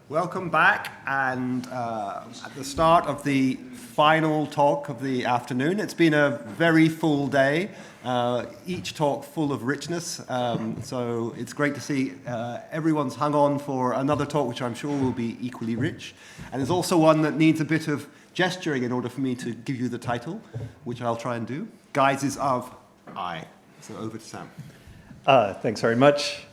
Welcome back, and at the start of the final talk of the afternoon. It's been a very full day, each talk full of richness, so it's great to see everyone's hung on for another talk which I'm sure will be equally rich. And there's also one that needs a bit of gesturing in order for me to give you the title, which I'll try and do. Guises of I. So over to Sam. Thanks very much.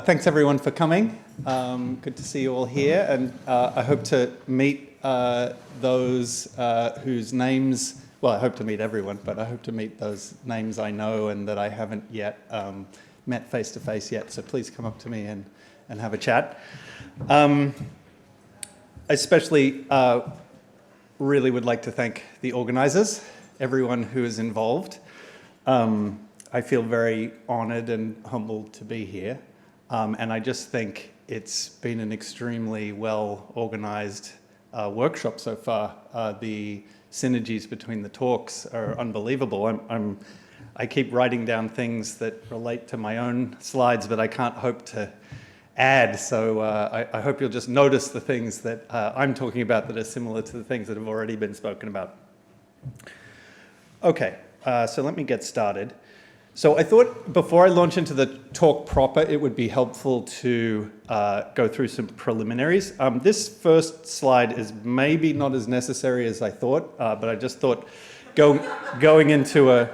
Thanks everyone for coming. Good to see you all here, and I hope to meet those whose names, well, I hope to meet everyone, but I hope to meet those names I know and that I haven't yet met face to face yet, so please come up to me and have a chat. Especially really would like to thank the organizers, everyone who is involved. I feel very honored and humbled to be here. And I just think it's been an extremely well-organized workshop so far. The synergies between the talks are unbelievable. I keep writing down things that relate to my own slides, but I can't hope to add. So I hope you'll just notice the things that I'm talking about that are similar to the things that have already been spoken about. Okay, so let me get started. So I thought before I launch into the talk proper, it would be helpful to go through some preliminaries. This first slide is maybe not as necessary as I thought, but I just thought going into an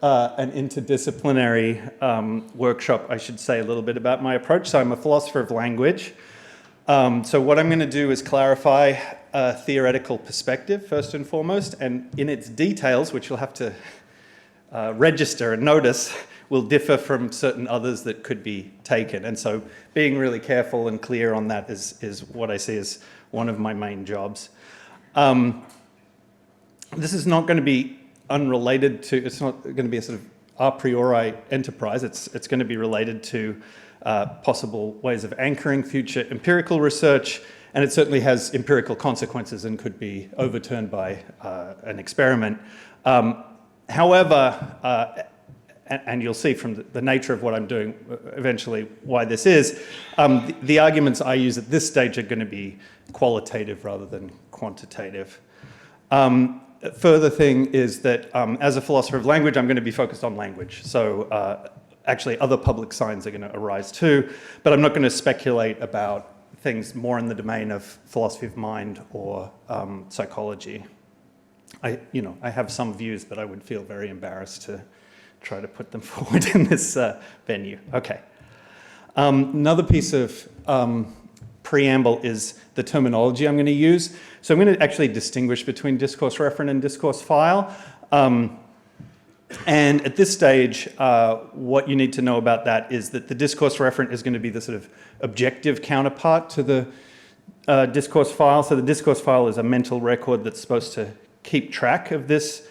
interdisciplinary workshop, I should say a little bit about my approach. So I'm a philosopher of language. So what I'm going to do is clarify a theoretical perspective, first and foremost, and in its details, which you'll have to register and notice, will differ from certain others that could be taken. And so being really careful and clear on that is what I see as one of my main jobs. This is not going to be unrelated to, it's not going to be a sort of a priori enterprise. It's going to be related to possible ways of anchoring future empirical research, and it certainly has empirical consequences and could be overturned by an experiment. However, and you'll see from the nature of what I'm doing eventually why this is, the arguments I use at this stage are going to be qualitative rather than quantitative. Further thing is that as a philosopher of language, I'm going to be focused on language. So actually other public signs are going to arise too, but I'm not going to speculate about things more in the domain of philosophy of mind or psychology. I have some views, but I would feel very embarrassed to try to put them forward in this venue. Okay. Another piece of preamble is the terminology I'm going to use. So I'm going to actually distinguish between discourse referent and discourse file. And at this stage, what you need to know about that is that the discourse referent is going to be the sort of objective counterpart to the discourse file. So the discourse file is a mental record that's supposed to keep track of this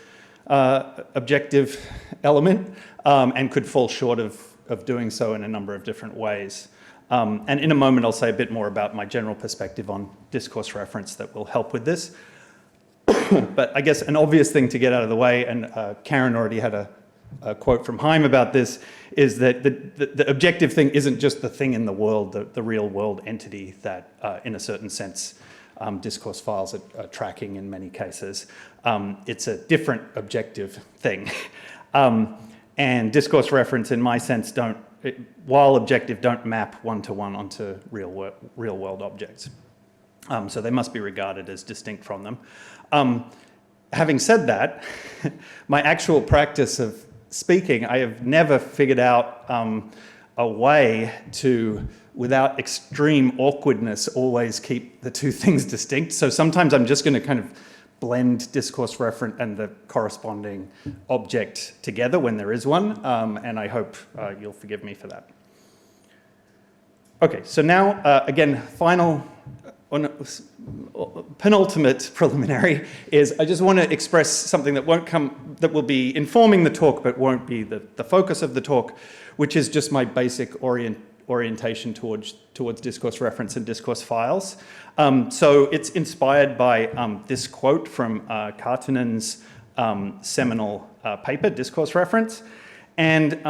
objective element and could fall short of doing so in a number of different ways. And in a moment, I'll say a bit more about my general perspective on discourse reference that will help with this. But I guess an obvious thing to get out of the way, and Karen already had a quote from Heim about this, is that the objective thing isn't just the thing in the world, the real world entity that, in a certain sense, discourse files are tracking in many cases. It's a different objective thing. And discourse reference, in my sense, while objective, don't map one-to-one onto real world objects. So they must be regarded as distinct from them. Having said that, my actual practice of speaking, I have never figured out a way to, without extreme awkwardness, always keep the two things distinct. So sometimes I'm just going to kind of blend discourse referent and the corresponding object together when there is one, and I hope you'll forgive me for that. Okay, so now, again, final penultimate preliminary is I just want to express something that will be informing the talk, but won't be the focus of the talk, which is just my basic orientation towards discourse reference and discourse files. So it's inspired by this quote from Karttunen's seminal paper, Discourse Reference. And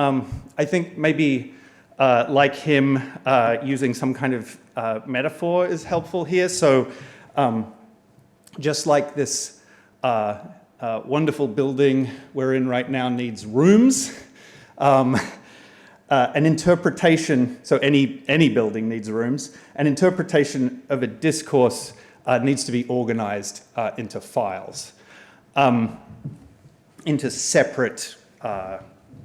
I think maybe like him, using some kind of metaphor is helpful here. So just like this wonderful building we're in right now needs rooms, an interpretation, so any building needs rooms, an interpretation of a discourse needs to be organized into files, into separate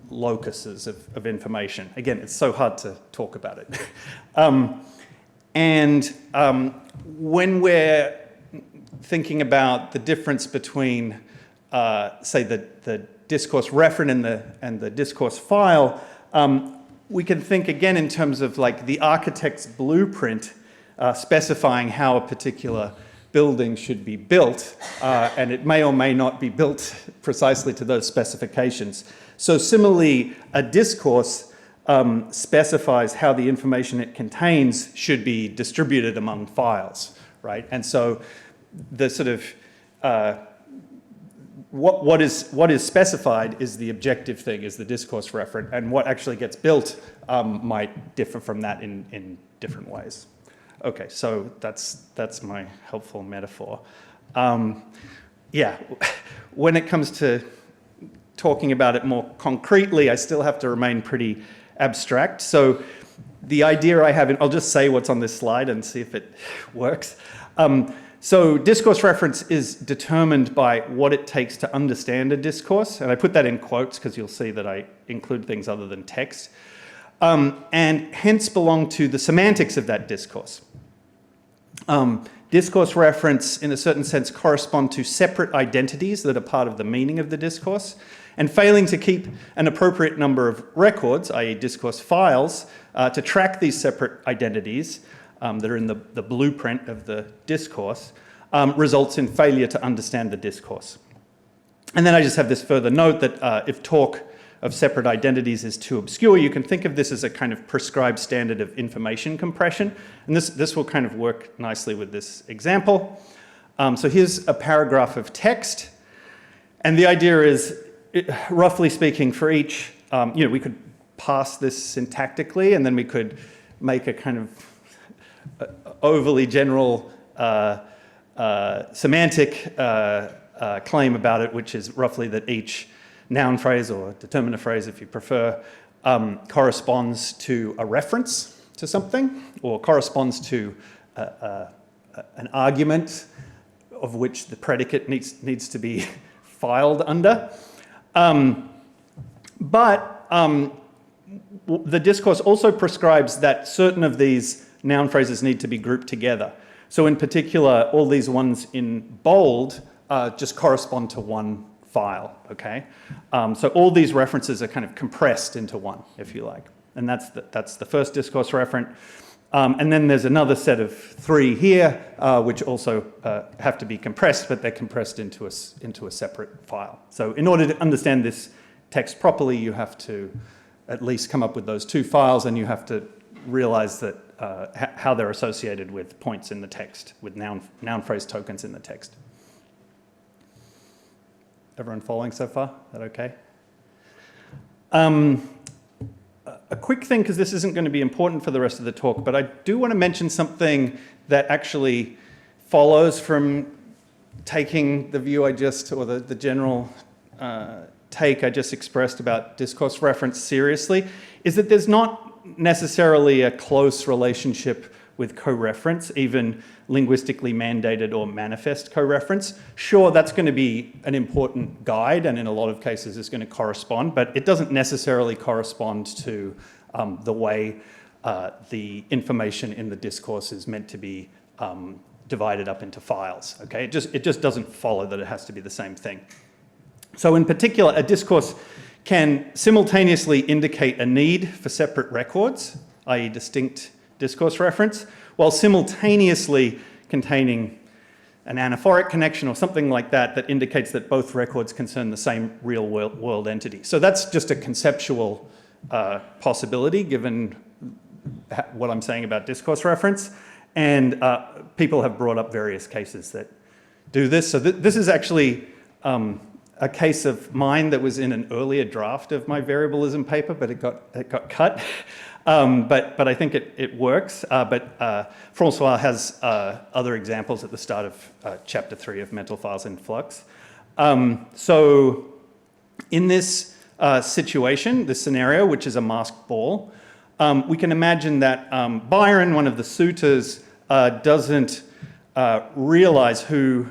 locuses of information. Again, it's so hard to talk about it. When we're thinking about the difference between, say, the discourse referent and the discourse file, we can think again in terms of like the architect's blueprint specifying how a particular building should be built, and it may or may not be built precisely to those specifications. So similarly, a discourse specifies how the information it contains should be distributed among files, right? And so the sort of what is specified is the objective thing, is the discourse referent, and what actually gets built might differ from that in different ways. Okay, so that's my helpful metaphor. Yeah, when it comes to talking about it more concretely, I still have to remain pretty abstract. So the idea I have, I'll just say what's on this slide and see if it works. So discourse reference is determined by what it takes to understand a discourse, and I put that in quotes because you'll see that I include things other than text, and hence belong to the semantics of that discourse. Discourse reference, in a certain sense, correspond to separate identities that are part of the meaning of the discourse, and failing to keep an appropriate number of records, i.e. discourse files, to track these separate identities that are in the blueprint of the discourse, results in failure to understand the discourse. And then I just have this further note that if talk of separate identities is too obscure, you can think of this as a kind of prescribed standard of information compression. And this will kind of work nicely with this example. So here's a paragraph of text. And the idea is, roughly speaking, for each, we could parse this syntactically, and then we could make a kind of overly general semantic claim about it, which is roughly that each noun phrase, or determiner phrase if you prefer, corresponds to a reference to something, or corresponds to an argument of which the predicate needs to be filed under. But the discourse also prescribes that certain of these noun phrases need to be grouped together. So in particular, all these ones in bold just correspond to one file, okay? So all these references are kind of compressed into one, if you like. And that's the first discourse referent. And then there's another set of three here, which also have to be compressed, but they're compressed into a separate file. So in order to understand this text properly, you have to at least come up with those two files, and you have to realize that how they're associated with points in the text, with noun phrase tokens in the text. Everyone following so far? Is that okay? A quick thing, because this isn't going to be important for the rest of the talk, but I do want to mention something that actually follows from taking the view or the general take I just expressed about discourse reference seriously, is that there's not necessarily a close relationship with co-reference, even linguistically mandated or manifest co-reference. Sure, that's going to be an important guide, and in a lot of cases is going to correspond, but it doesn't necessarily correspond to the way the information in the discourse is meant to be divided up into files, okay? It just doesn't follow that it has to be the same thing. So in particular, a discourse can simultaneously indicate a need for separate records, i.e. distinct discourse reference, while simultaneously containing an anaphoric connection or something like that that indicates that both records concern the same real world entity. So that's just a conceptual possibility given what I'm saying about discourse reference. And people have brought up various cases that do this. So this is actually a case of mine that was in an earlier draft of my variableism paper, but it got cut. But I think it works. But François has other examples at the start of chapter 3 of Mental Files in Flux. So in this situation, this scenario, which is a masked ball, we can imagine that Byron, one of the suitors, doesn't realize who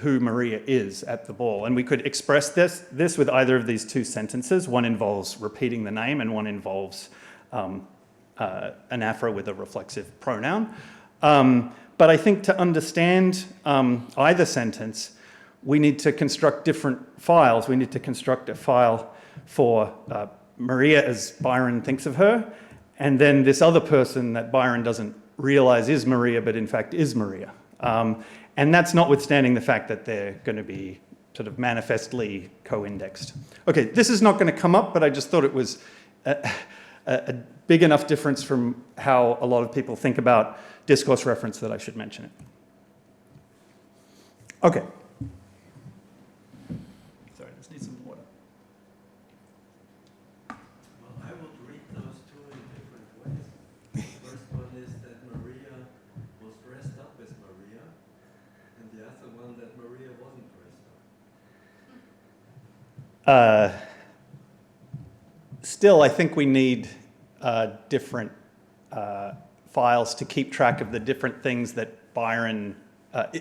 Maria is at the ball. And we could express this with either of these two sentences. One involves repeating the name and one involves anaphora with a reflexive pronoun. But I think to understand either sentence, we need to construct different files. We need to construct a file for Maria as Byron thinks of her, and then this other person that Byron doesn't realize is Maria, but in fact is Maria. And that's notwithstanding the fact that they're going to be sort of manifestly co-indexed. Okay, this is not going to come up, but I just thought it was a big enough difference from how a lot of people think about discourse reference that I should mention it. Okay. Sorry, I just need some water. Well, I would read those two in different ways. The first one is that Maria was dressed up as Maria, and the other one that Maria wasn't dressed up. Still, I think we need different files to keep track of the different things that Byron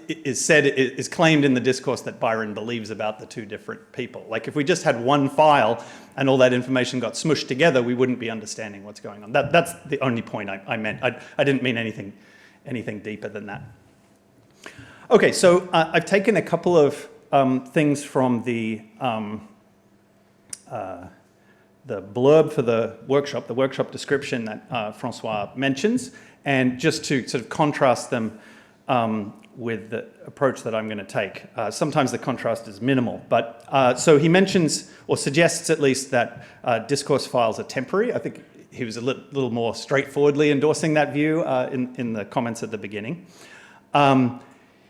is claimed in the discourse that Byron believes about the two different people. Like if we just had one file and all that information got smushed together, we wouldn't be understanding what's going on. That's the only point I meant. I didn't mean anything deeper than that. Okay, so I've taken a couple of things from the blurb for the workshop description that François mentions, and just to sort of contrast them with the approach that I'm going to take. Sometimes the contrast is minimal, but so he mentions, or suggests at least, that discourse files are temporary. I think he was a little more straightforwardly endorsing that view in the comments at the beginning.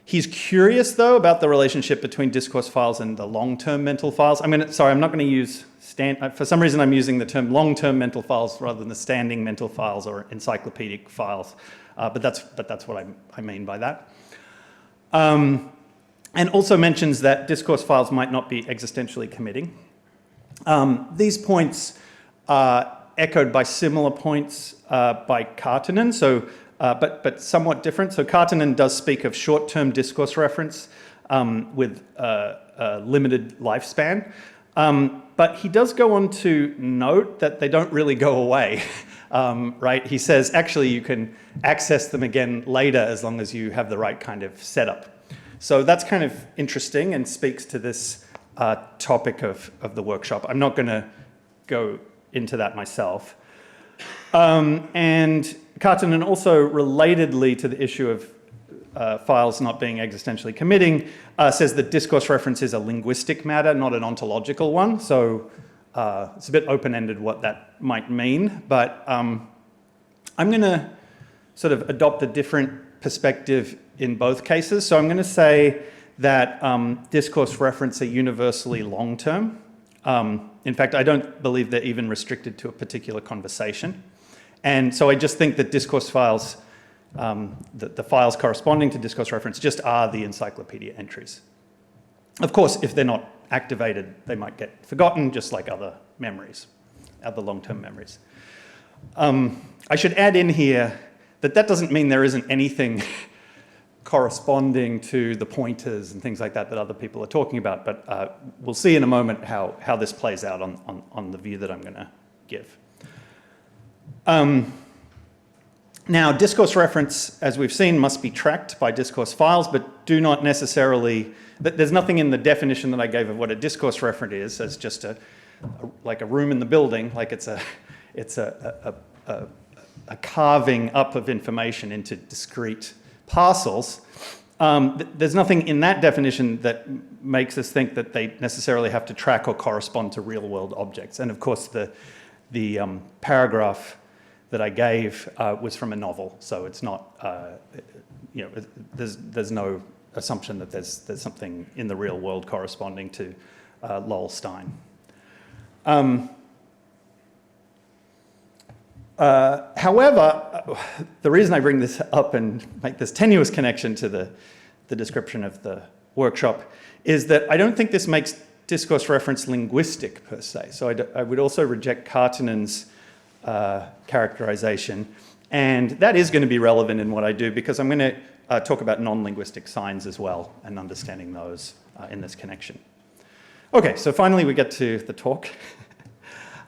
He's curious, though, about the relationship between discourse files and the long-term mental files. I'm not going to use for some reason I'm using the term long-term mental files rather than the standing mental files or encyclopedic files, but that's what I mean by that. And also mentions that discourse files might not be existentially committing. These points are echoed by similar points by Karttunen, so but somewhat different. So Karttunen does speak of short-term discourse reference with a limited lifespan. But he does go on to note that they don't really go away, right? He says, actually, you can access them again later as long as you have the right kind of setup. So that's kind of interesting and speaks to this topic of the workshop. I'm not going to go into that myself. And Karttunen also, relatedly to the issue of files not being existentially committing, says that discourse reference is a linguistic matter, not an ontological one. So it's a bit open-ended what that might mean. But I'm going to sort of adopt a different perspective in both cases. So I'm going to say that discourse reference are universally long-term. In fact, I don't believe they're even restricted to a particular conversation. And so I just think that discourse files, the files corresponding to discourse reference, just are the encyclopedia entries. Of course, if they're not activated, they might get forgotten, just like other memories, other long-term memories. I should add in here that doesn't mean there isn't anything corresponding to the pointers and things like that other people are talking about, but we'll see in a moment how this plays out on the view that I'm going to give. Now, discourse reference, as we've seen, must be tracked by discourse files, but do not necessarily, there's nothing in the definition that I gave of what a discourse referent is as just like a room in the building, like it's a carving up of information into discrete parcels, there's nothing in that definition that makes us think that they necessarily have to track or correspond to real-world objects. And of course, the paragraph that I gave was from a novel, so it's not, there's no assumption that there's something in the real world corresponding to Lowell Stein. However, the reason I bring this up and make this tenuous connection to the description of the workshop is that I don't think this makes discourse reference linguistic per se. So I would also reject Kartinen's characterization, and that is going to be relevant in what I do because I'm going to talk about non-linguistic signs as well and understanding those in this connection. Okay, so finally we get to the talk.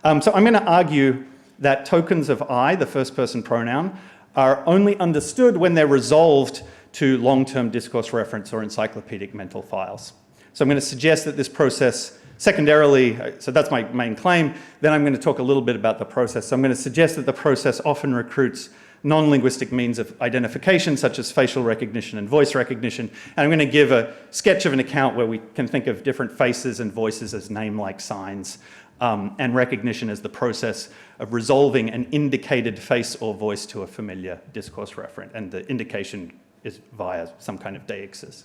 So I'm going to argue that tokens of I, the first person pronoun, are only understood when they're resolved to long-term discourse reference or encyclopedic mental files. So I'm going to suggest that this process secondarily, so that's my main claim, then I'm going to talk a little bit about the process. So I'm going to suggest that the process often recruits non-linguistic means of identification, such as facial recognition and voice recognition. And I'm going to give a sketch of an account where we can think of different faces and voices as name-like signs, and recognition as the process of resolving an indicated face or voice to a familiar discourse referent. And the indication is via some kind of deixis.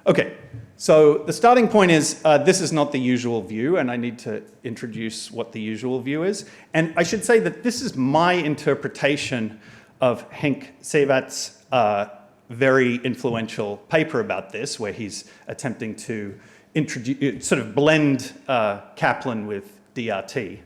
Okay, so the starting point is this is not the usual view, and I need to introduce what the usual view is. And I should say that this is my interpretation of Henk Seivat's very influential paper about this, where he's attempting to introduce, sort of blend Kaplan with DRT.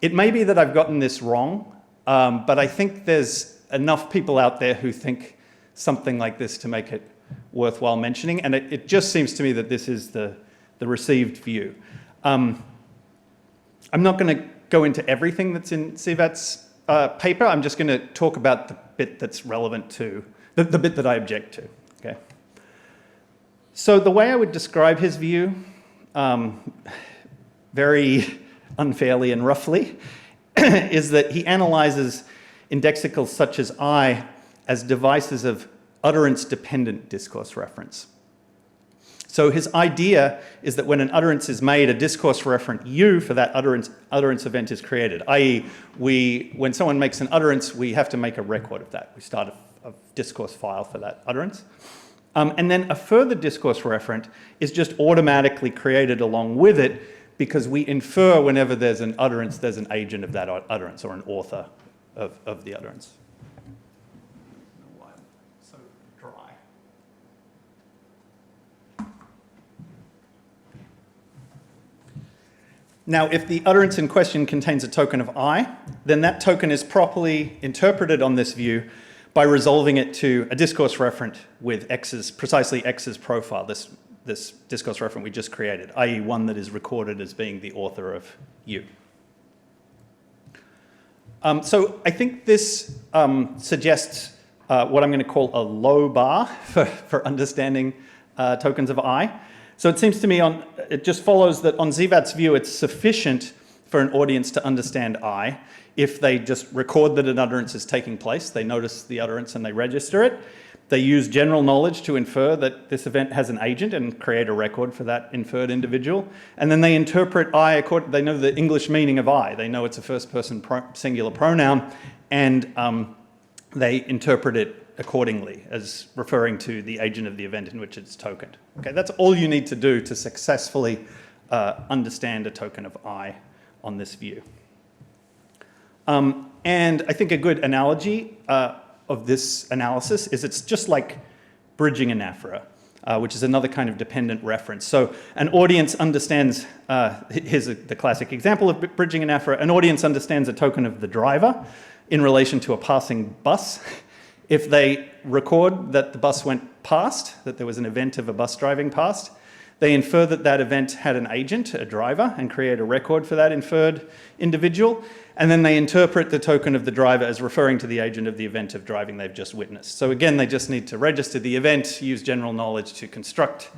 It may be that I've gotten this wrong, but I think there's enough people out there who think something like this to make it worthwhile mentioning, and it just seems to me that this is the received view. I'm not going to go into everything that's in Seivat's paper. I'm just going to talk about the bit that's relevant to, the bit that I object to. Okay. So the way I would describe his view, very unfairly and roughly, is that he analyzes indexicals such as I as devices of utterance-dependent discourse reference. So his idea is that when an utterance is made, a discourse referent U for that utterance event is created, i.e. when someone makes an utterance, we have to make a record of that. We start a discourse file for that utterance. And then a further discourse referent is just automatically created along with it because we infer whenever there's an utterance, there's an agent of that utterance or an author of the utterance. So dry. Now, if the utterance in question contains a token of I, then that token is properly interpreted on this view by resolving it to a discourse referent with precisely X's profile, this discourse referent we just created, i.e. one that is recorded as being the author of U. So I think this suggests what I'm going to call a low bar for understanding tokens of I. So it seems to me it just follows that on Seivat's view, it's sufficient for an audience to understand I if they just record that an utterance is taking place, they notice the utterance and they register it. They use general knowledge to infer that this event has an agent and create a record for that inferred individual. And then they interpret I, they know the English meaning of I. They know it's a first person singular pronoun, and they interpret it accordingly as referring to the agent of the event in which it's tokened. Okay, that's all you need to do to successfully understand a token of I on this view. And I think a good analogy of this analysis is it's just like bridging anaphora, which is another kind of dependent reference. So an audience understands, here's the classic example of bridging anaphora, an audience understands a token of the driver in relation to a passing bus. If they record that the bus went past, that there was an event of a bus driving past, they infer that that event had an agent, a driver, and create a record for that inferred individual. And then they interpret the token of the driver as referring to the agent of the event of driving they've just witnessed. So again, they just need to register the event, use general knowledge to construct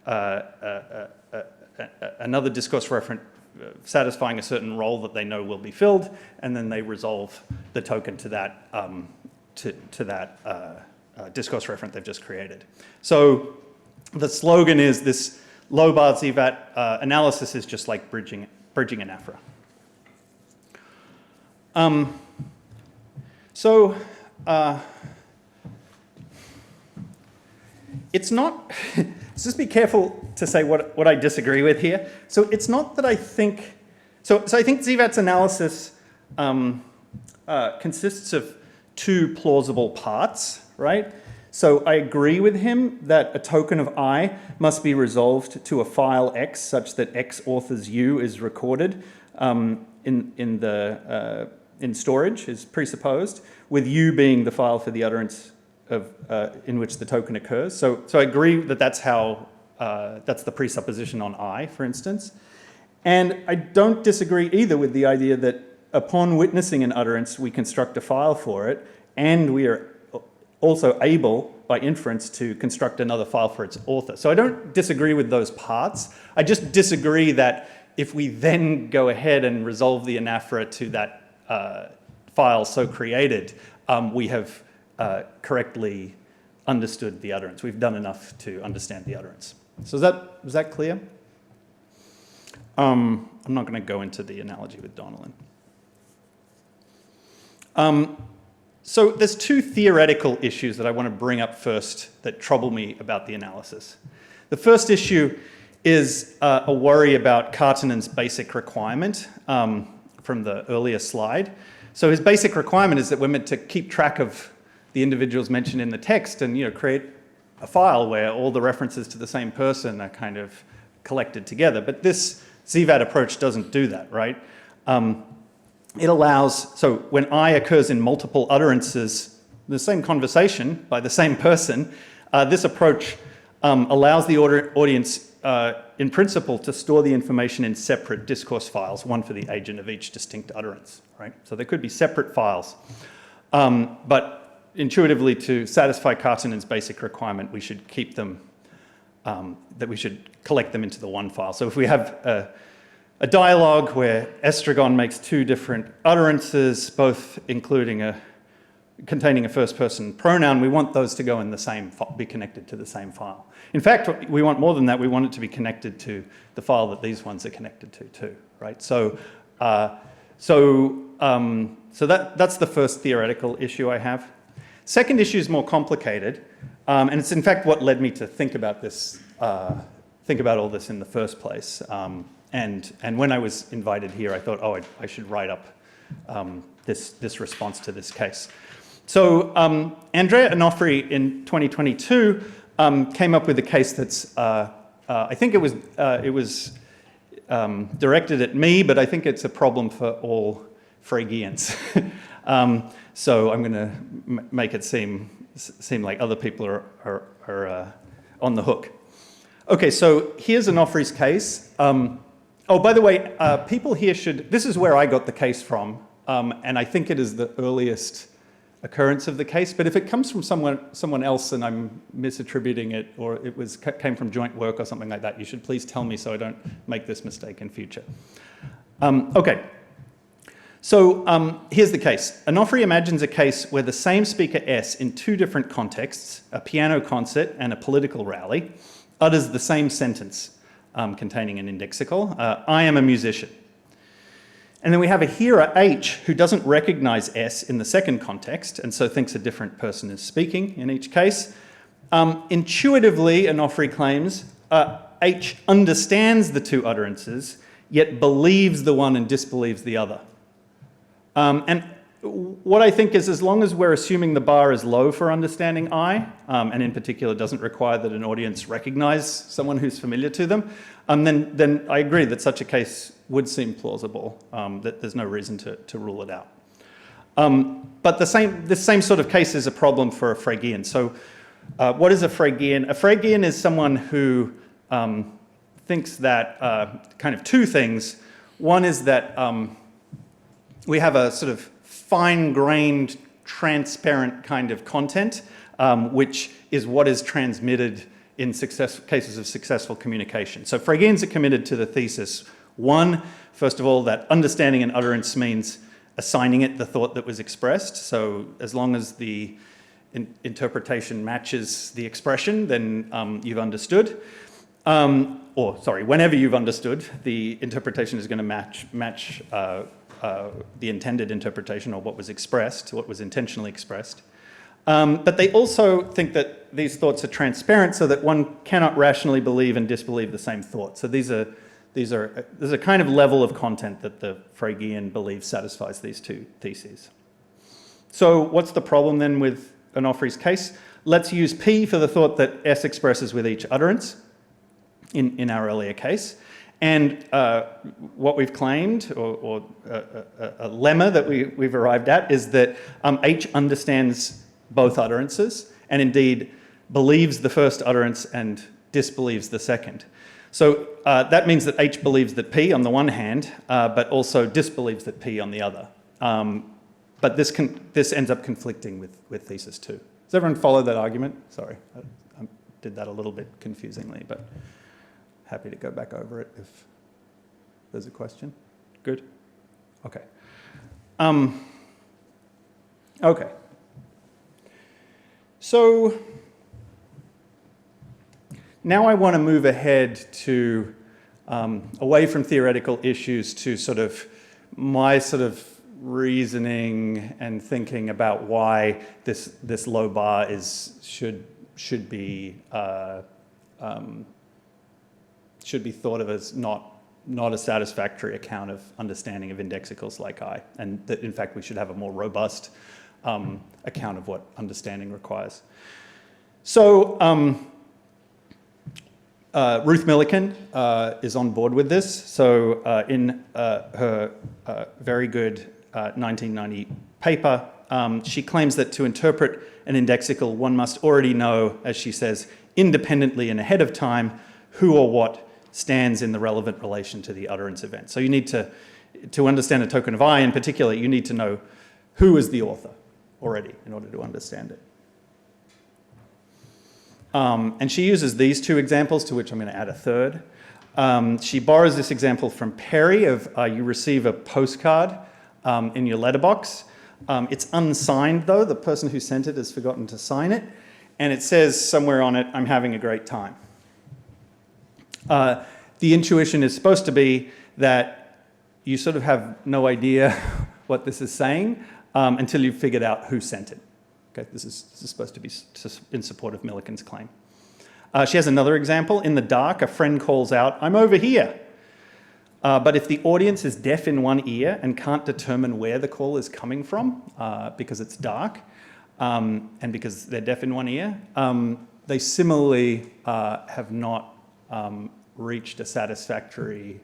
another discourse referent satisfying a certain role that they know will be filled, and then they resolve the token to that to that discourse referent they've just created. So the slogan is this low-bar ZVAT analysis is just like bridging anaphora. It's not, let's just be careful to say what I disagree with here. So it's not that I think, so I think ZVAT's analysis consists of two plausible parts, right? So I agree with him that a token of I must be resolved to a file X such that X authors U is recorded in storage, is presupposed, with U being the file for the utterance of in which the token occurs. So I agree that that's how that's the presupposition on I, for instance. And I don't disagree either with the idea that upon witnessing an utterance, we construct a file for it, and we are also able, by inference, to construct another file for its author. So I don't disagree with those parts. I just disagree that if we then go ahead and resolve the anaphora to that file so created, we have correctly understood the utterance. We've done enough to understand the utterance. So is that clear? I'm not going to go into the analogy with Donnellan. So there's two theoretical issues that I want to bring up first that trouble me about the analysis. The first issue is a worry about Karttinen's basic requirement from the earlier slide. So his basic requirement is that we're meant to keep track of the individuals mentioned in the text and create a file where all the references to the same person are kind of collected together. But this ZVAT approach doesn't do that, right? It allows, so when I occurs in multiple utterances, the same conversation by the same person, this approach allows the audience, in principle, to store the information in separate discourse files, one for the agent of each distinct utterance, right? So there could be separate files. But intuitively, to satisfy Karttinen's basic requirement, we should keep them, that we should collect them into the one file. So if we have a dialogue where Estragon makes two different utterances, both containing a first-person pronoun, we want those to go in the same be connected to the same file. In fact, we want more than that. We want it to be connected to the file that these ones are connected to too, right? So that's the first theoretical issue I have. Second issue is more complicated, and it's in fact what led me to think about this, think about all this in the first place. And when I was invited here, I thought, oh, I should write up this response to this case. So Andrea Onofri in 2022 came up with a case that's, I think it was directed at me, but I think it's a problem for all Phrygians. So I'm going to make it seem like other people are on the hook. Okay, so here's Onofri's case. Oh, by the way, people here should, this is where I got the case from, and I think it is the earliest occurrence of the case, but if it comes from someone else and I'm misattributing it, or it came from joint work or something like that, you should please tell me so I don't make this mistake in future. Okay, so here's the case. Onofri imagines a case where the same speaker S in two different contexts, a piano concert and a political rally, utters the same sentence. Containing an indexical, I am a musician. And then we have a hearer H who doesn't recognize S in the second context and so thinks a different person is speaking in each case. Intuitively, Onofri claims, H understands the two utterances, yet believes the one and disbelieves the other. And what I think is, as long as we're assuming the bar is low for understanding I, and in particular doesn't require that an audience recognize someone who's familiar to them, then I agree that such a case would seem plausible, that there's no reason to rule it out. But this same sort of case is a problem for a Phrygian. So what is a Phrygian? A Phrygian is someone who thinks that kind of two things. One is that we have a sort of fine-grained, transparent kind of content, which is what is transmitted in cases of successful communication. So Phrygians are committed to the thesis, one, first of all, that understanding an utterance means assigning it the thought that was expressed. So as long as the interpretation matches the expression, then you've understood. Whenever you've understood, the interpretation is going to match the intended interpretation, or what was expressed, what was intentionally expressed. But they also think that these thoughts are transparent so that one cannot rationally believe and disbelieve the same thought. So there's a kind of level of content that the Fregean believes satisfies these two theses. So what's the problem then with Onofri's case? Let's use P for the thought that S expresses with each utterance in our earlier case. And what we've claimed, or a lemma that we've arrived at, is that H understands both utterances, and indeed believes the first utterance and disbelieves the second. So that means that H believes that P on the one hand, but also disbelieves that P on the other. But this ends up conflicting with thesis 2. Does everyone follow that argument? Sorry, I did that a little bit confusingly, but happy to go back over it if there's a question. Good? Okay. Okay. So now I want to move ahead to away from theoretical issues to sort of my sort of reasoning and thinking about why this low bar should be thought of as not a satisfactory account of understanding of indexicals like I, and that in fact we should have a more robust account of what understanding requires. So Ruth Millikan is on board with this. So in her very good 1990 paper, she claims that to interpret an indexical, one must already know, as she says, independently and ahead of time, who or what stands in the relevant relation to the utterance event. So you need to understand a token of I in particular, you need to know who is the author already in order to understand it. And she uses these two examples, to which I'm going to add a third. She borrows this example from Perry of you receive a postcard in your letterbox. It's unsigned though, the person who sent it has forgotten to sign it, and it says somewhere on it, I'm having a great time. The intuition is supposed to be that you sort of have no idea what this is saying until you've figured out who sent it. Okay, this is supposed to be in support of Millikan's claim. She has another example. In the dark, a friend calls out, I'm over here. But if the audience is deaf in one ear and can't determine where the call is coming from because it's dark and because they're deaf in one ear, they similarly have not reached a satisfactory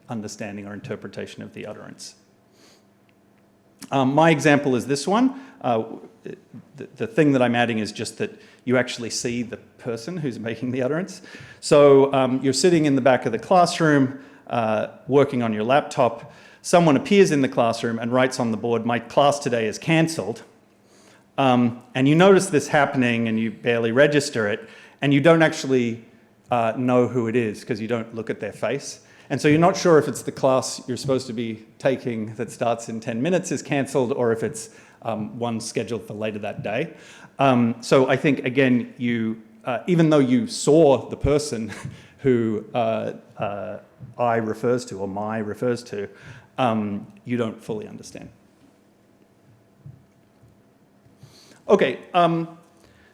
understanding or interpretation of the utterance. My example is this one. The thing that I'm adding is just that you actually see the person who's making the utterance. So you're sitting in the back of the classroom, working on your laptop. Someone appears in the classroom and writes on the board, my class today is cancelled. And you notice this happening and you barely register it, and you don't actually know who it is because you don't look at their face. And so you're not sure if it's the class you're supposed to be taking that starts in 10 minutes is cancelled, or if it's one scheduled for later that day. So I think, again, you, even though you saw the person who I refers to, or my refers to, you don't fully understand. Okay,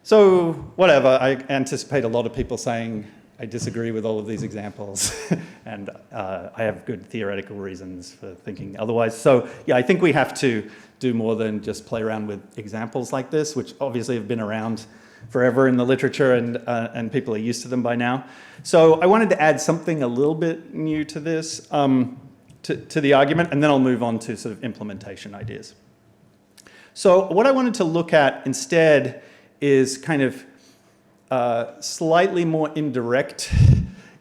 so whatever, I anticipate a lot of people saying, I disagree with all of these examples, and I have good theoretical reasons for thinking otherwise. So yeah, I think we have to do more than just play around with examples like this, which obviously have been around forever in the literature, and people are used to them by now. So I wanted to add something a little bit new to this, to the argument, and then I'll move on to sort of implementation ideas. So what I wanted to look at instead is kind of slightly more indirect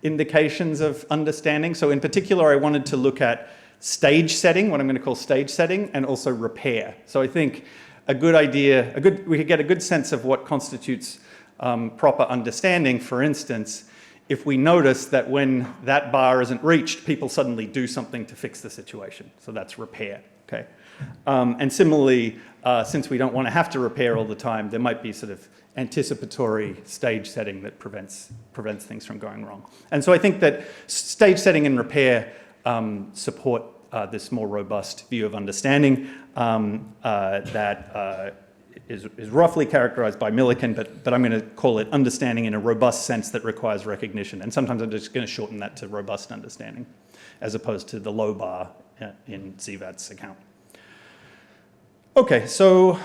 indications of understanding. So in particular, I wanted to look at stage setting, what I'm going to call stage setting, and also repair. So I think a good idea, we could get a good sense of what constitutes proper understanding, for instance, if we notice that when that bar isn't reached, people suddenly do something to fix the situation. So that's repair. okay? And similarly, since we don't want to have to repair all the time, there might be sort of anticipatory stage setting that prevents things from going wrong. And so I think that stage setting and repair support this more robust view of understanding that is roughly characterized by Millikan, but I'm going to call it understanding in a robust sense that requires recognition. And sometimes I'm just going to shorten that to robust understanding, as opposed to the low bar in Zivat's account. Okay, so,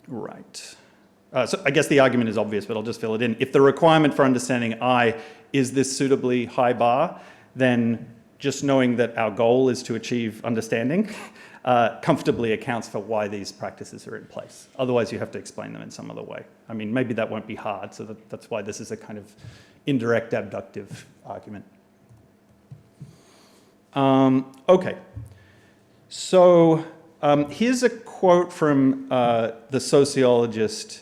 right. So I guess the argument is obvious, but I'll just fill it in. If the requirement for understanding I is this suitably high bar, then just knowing that our goal is to achieve understanding comfortably accounts for why these practices are in place. Otherwise, you have to explain them in some other way. I mean, maybe that won't be hard, so that's why this is a kind of indirect abductive argument. Okay, so here's a quote from the sociologist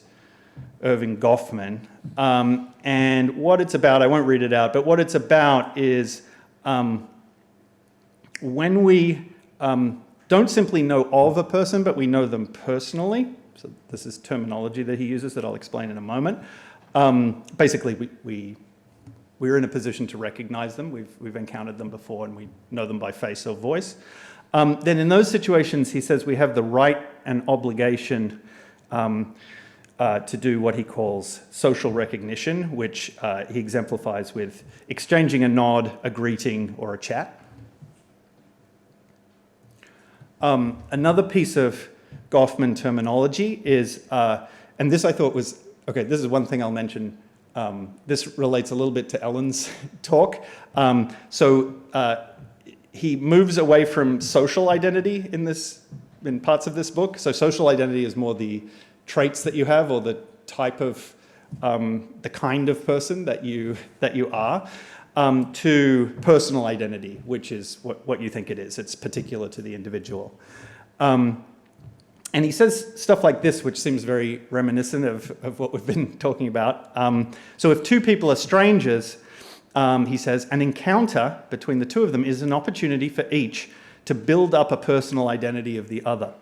Irving Goffman, and what it's about, I won't read it out, but what it's about is when we don't simply know of a person, but we know them personally. So this is terminology that he uses that I'll explain in a moment. Basically, we're in a position to recognize them. We've encountered them before, and we know them by face or voice. Then in those situations, he says we have the right and obligation to do what he calls social recognition, which he exemplifies with exchanging a nod, a greeting, or a chat. Another piece of Goffman terminology is, and this I thought was, okay, this is one thing I'll mention. This relates a little bit to Ellen's talk. He moves away from social identity in parts of this book. So social identity is more the traits that you have or the type of, the kind of person that you are. To personal identity, which is what you think it is. It's particular to the individual. And he says stuff like this, which seems very reminiscent of what we've been talking about. So if two people are strangers, he says, an encounter between the two of them is an opportunity for each to build up a personal identity of the other.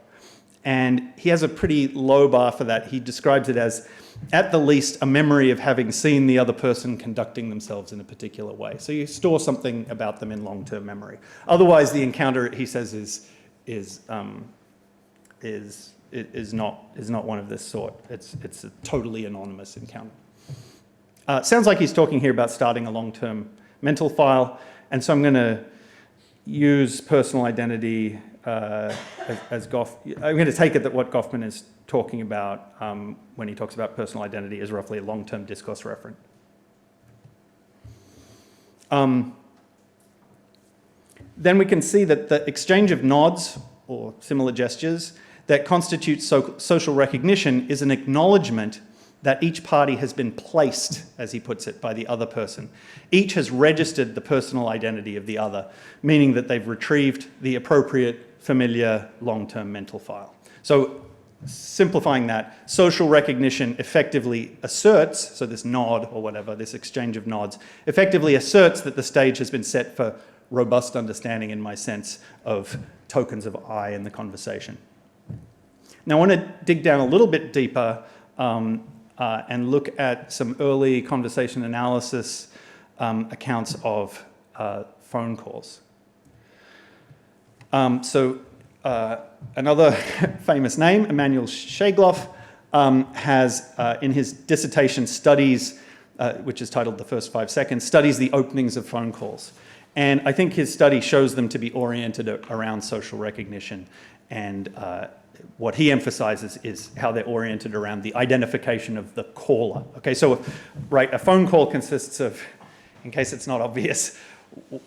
And he has a pretty low bar for that. He describes it as, at the least, a memory of having seen the other person conducting themselves in a particular way. So you store something about them in long-term memory. Otherwise, the encounter, he says, is not one of this sort. It's a totally anonymous encounter. Sounds like he's talking here about starting a long-term mental file, and so I'm going to use personal identity as Goff. I'm going to take it that what Goffman is talking about when he talks about personal identity is roughly a long-term discourse referent. Then we can see that the exchange of nods or similar gestures that constitute social recognition is an acknowledgement that each party has been placed, as he puts it, by the other person. Each has registered the personal identity of the other, meaning that they've retrieved the appropriate, familiar, long-term mental file. So simplifying that, social recognition effectively asserts, so this nod or whatever, this exchange of nods, effectively asserts that the stage has been set for robust understanding in my sense of tokens of I in the conversation. Now I want to dig down a little bit deeper and look at some early conversation analysis accounts of phone calls. Another famous name, Emanuel Chaire, has in his dissertation studies, which is titled The First 5 Seconds, studies the openings of phone calls. And I think his study shows them to be oriented around social recognition. And what he emphasizes is how they're oriented around the identification of the caller. Okay, so right, a phone call consists of, in case it's not obvious,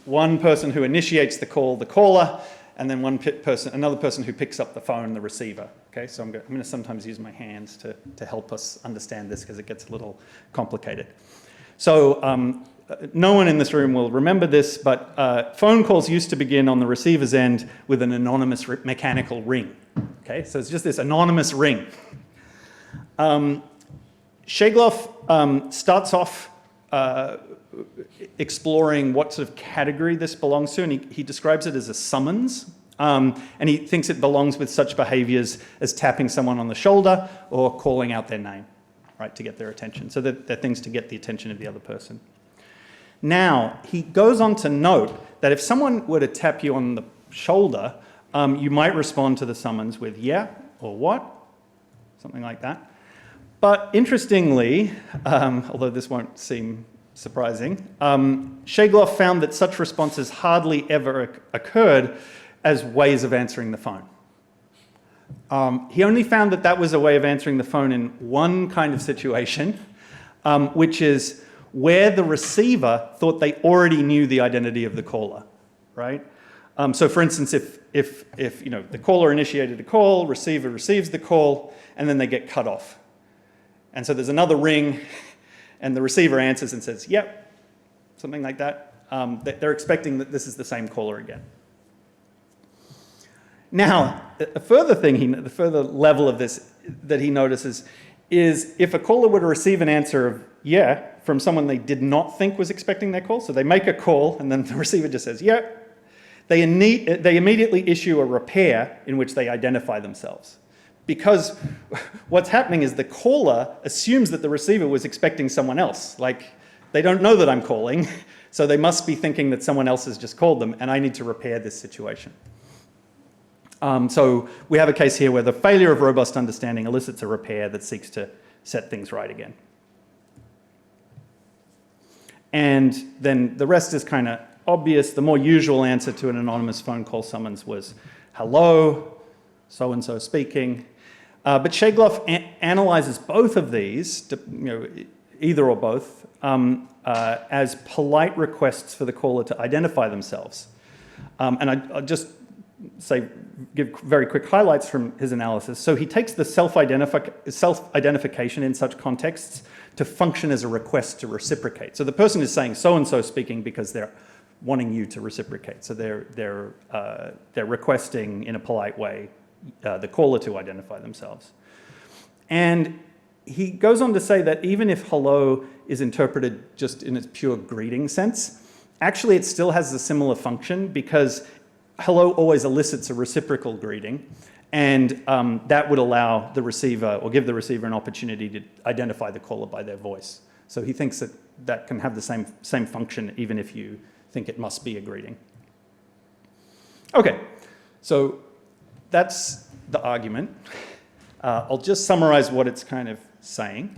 one person who initiates the call, the caller, and then another person who picks up the phone, the receiver. Okay, so I'm going to sometimes use my hands to help us understand this because it gets a little complicated. So no one in this room will remember this, but phone calls used to begin on the receiver's end with an anonymous mechanical ring. Okay, so it's just this anonymous ring. Chaire starts off exploring what sort of category this belongs to, and he describes it as a summons. And he thinks it belongs with such behaviors as tapping someone on the shoulder or calling out their name, right, to get their attention. So they're things to get the attention of the other person. Now, he goes on to note that if someone were to tap you on the shoulder, you might respond to the summons with yeah or what, something like that. But interestingly, although this won't seem surprising, Chaire found that such responses hardly ever occurred as ways of answering the phone. He only found that that was a way of answering the phone in one kind of situation, which is where the receiver thought they already knew the identity of the caller, right? So for instance, if you know, the caller initiated a call, receiver receives the call, and then they get cut off. And so there's another ring, and the receiver answers and says, yep, something like that. They're expecting that this is the same caller again. Now, a further thing, the further level of this that he notices is if a caller were to receive an answer of yeah from someone they did not think was expecting their call, so they make a call and then the receiver just says yeah, they immediately issue a repair in which they identify themselves. Because what's happening is the caller assumes that the receiver was expecting someone else. Like, they don't know that I'm calling, so they must be thinking that someone else has just called them, and I need to repair this situation. So we have a case here where the failure of robust understanding elicits a repair that seeks to set things right again. And then the rest is kind of obvious. The more usual answer to an anonymous phone call summons was, hello, so-and-so speaking. But Chaire analyzes both of these, either or both, as polite requests for the caller to identify themselves. And I'll just give very quick highlights from his analysis. So he takes the self-identification in such contexts to function as a request to reciprocate. So the person is saying so-and-so speaking because they're wanting you to reciprocate. So they're requesting in a polite way the caller to identify themselves. And he goes on to say that even if hello is interpreted just in its pure greeting sense, actually it still has a similar function because hello always elicits a reciprocal greeting, and that would allow the receiver or give the receiver an opportunity to identify the caller by their voice. So he thinks that that can have the same function even if you think it must be a greeting. Okay, so that's the argument. I'll just summarize what it's kind of saying.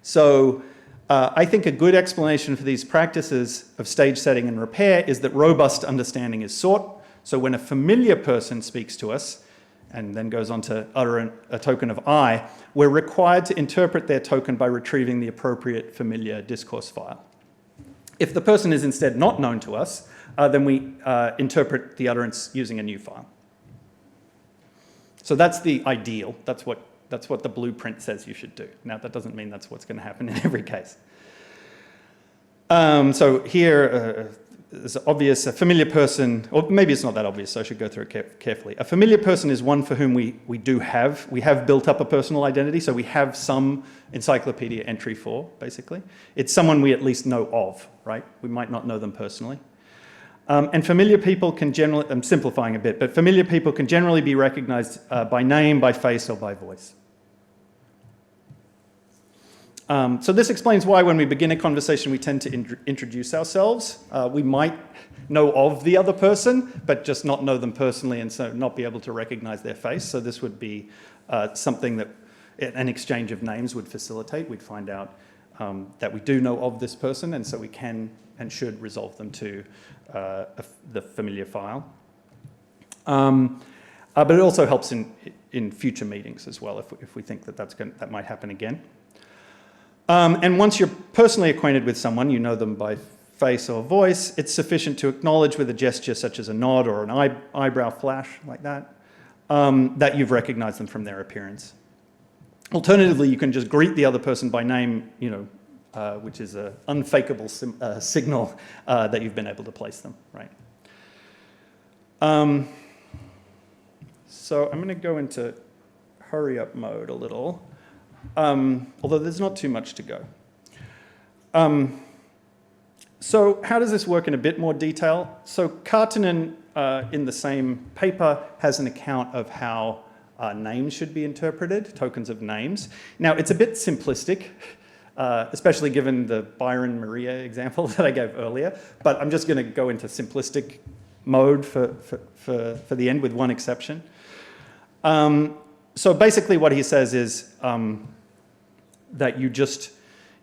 So I think a good explanation for these practices of stage setting and repair is that robust understanding is sought. So when a familiar person speaks to us and then goes on to utter a token of I, we're required to interpret their token by retrieving the appropriate familiar discourse file. If the person is instead not known to us, then we interpret the utterance using a new file. So that's the ideal. That's what the blueprint says you should do. Now, that doesn't mean that's what's going to happen in every case. So here, it's obvious, a familiar person, or maybe it's not that obvious, so I should go through it carefully. A familiar person is one for whom we have built up a personal identity, so we have some encyclopedia entry for, basically. It's someone we at least know of, right? We might not know them personally. And familiar people can generally, I'm simplifying a bit, but familiar people can generally be recognized by name, by face, or by voice. So this explains why when we begin a conversation, we tend to introduce ourselves. We might know of the other person, but just not know them personally and so not be able to recognize their face. So this would be something that an exchange of names would facilitate. We'd find out that we do know of this person, and so we can and should resolve them to the familiar file. But it also helps in future meetings as well if we think that that might happen again. And once you're personally acquainted with someone, you know them by face or voice, it's sufficient to acknowledge with a gesture such as a nod or an eyebrow flash like that, that you've recognized them from their appearance. Alternatively, you can just greet the other person by name, which is an unfakeable signal that you've been able to place them, right? So I'm going to go into hurry up mode a little. Although there's not too much to go. So how does this work in a bit more detail? So Kartinen, in the same paper, has an account of how names should be interpreted, tokens of names. Now, it's a bit simplistic, especially given the Byron Maria example that I gave earlier, but I'm just going to go into simplistic mode for the end with one exception. So basically what he says is that you just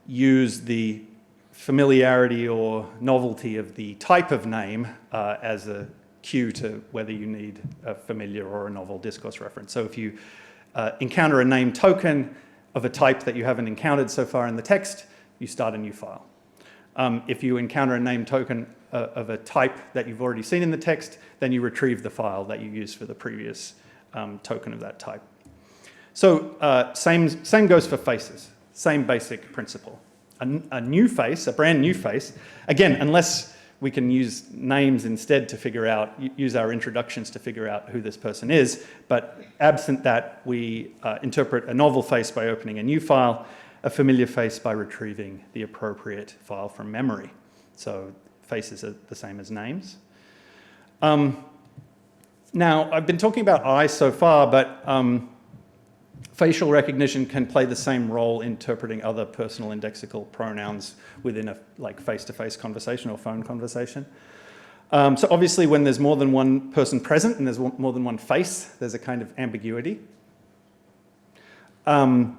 use the familiarity or novelty of the type of name as a cue to whether you need a familiar or a novel discourse reference. So if you encounter a name token of a type that you haven't encountered so far in the text, you start a new file. If you encounter a name token of a type that you've already seen in the text, then you retrieve the file that you used for the previous token of that type. So same goes for faces, same basic principle. A new face, a brand new face, again, unless we can use names instead to figure out, use our introductions to figure out who this person is, but absent that, we interpret a novel face by opening a new file, a familiar face by retrieving the appropriate file from memory. So faces are the same as names. Now, I've been talking about I so far, but facial recognition can play the same role interpreting other personal indexical pronouns within a face-to-face conversation or phone conversation. So obviously when there's more than one person present and there's more than one face, there's a kind of ambiguity. So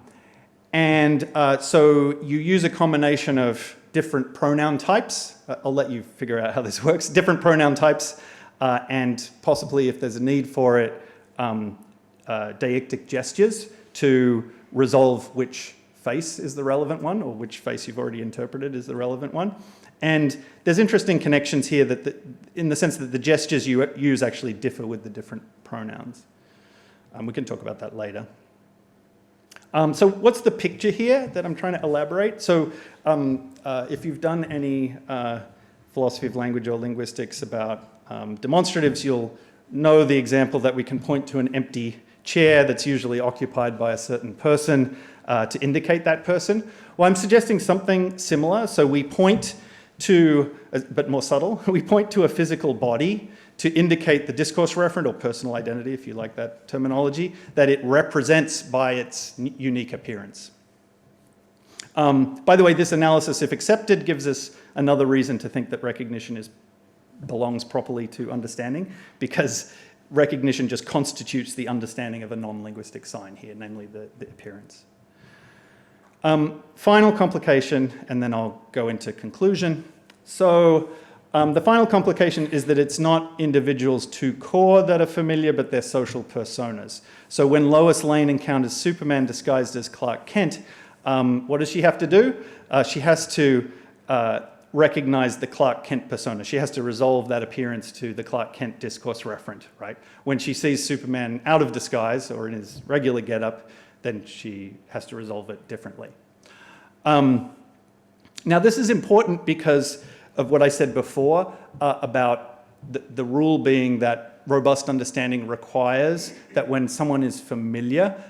you use a combination of different pronoun types. I'll let you figure out how this works. Different pronoun types and possibly, if there's a need for it, deictic gestures to resolve which face is the relevant one or which face you've already interpreted is the relevant one. And there's interesting connections here that in the sense that the gestures you use actually differ with the different pronouns. We can talk about that later. So what's the picture here that I'm trying to elaborate? So if you've done any philosophy of language or linguistics about demonstratives, you'll know the example that we can point to an empty chair that's usually occupied by a certain person to indicate that person. Well, I'm suggesting something similar. So we point to, but more subtle, we point to a physical body to indicate the discourse referent or personal identity, if you like that terminology, that it represents by its unique appearance. By the way, this analysis, if accepted, gives us another reason to think that recognition belongs properly to understanding, because recognition just constitutes the understanding of a non-linguistic sign here, namely the appearance. Final complication, and then I'll go into conclusion. So the final complication is that it's not individuals to core that are familiar, but they're social personas. So when Lois Lane encounters Superman disguised as Clark Kent, what does she have to do? She has to recognize the Clark Kent persona. She has to resolve that appearance to the Clark Kent discourse referent, right? When she sees Superman out of disguise or in his regular getup, then she has to resolve it differently. Now this is important because of what I said before about the rule being that robust understanding requires that when someone is familiar,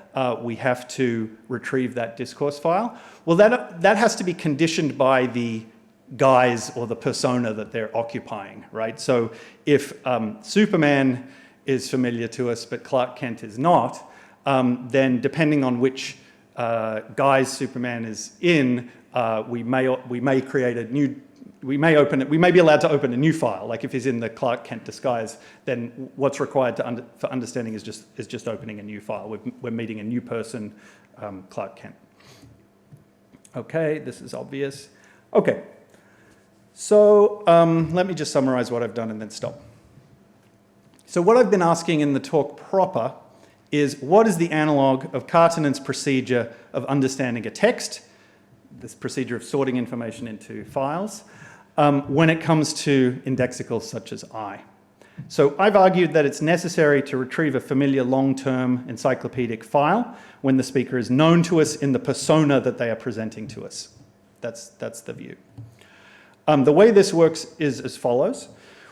we have to retrieve that discourse file. Well, that has to be conditioned by the guise or the persona that they're occupying, right? So if Superman is familiar to us but Clark Kent is not, then depending on which guise Superman is in, we may create a new, we may be allowed to open a new file. Like if he's in the Clark Kent disguise, then what's required for understanding is just opening a new file. We're meeting a new person, Clark Kent. Okay, this is obvious. Okay. So let me just summarize what I've done and then stop. So what I've been asking in the talk proper is what is the analog of Kartinen's procedure of understanding a text, this procedure of sorting information into files, when it comes to indexicals such as I. So I've argued that it's necessary to retrieve a familiar long-term encyclopedic file when the speaker is known to us in the persona that they are presenting to us. That's the view. The way this works is as follows.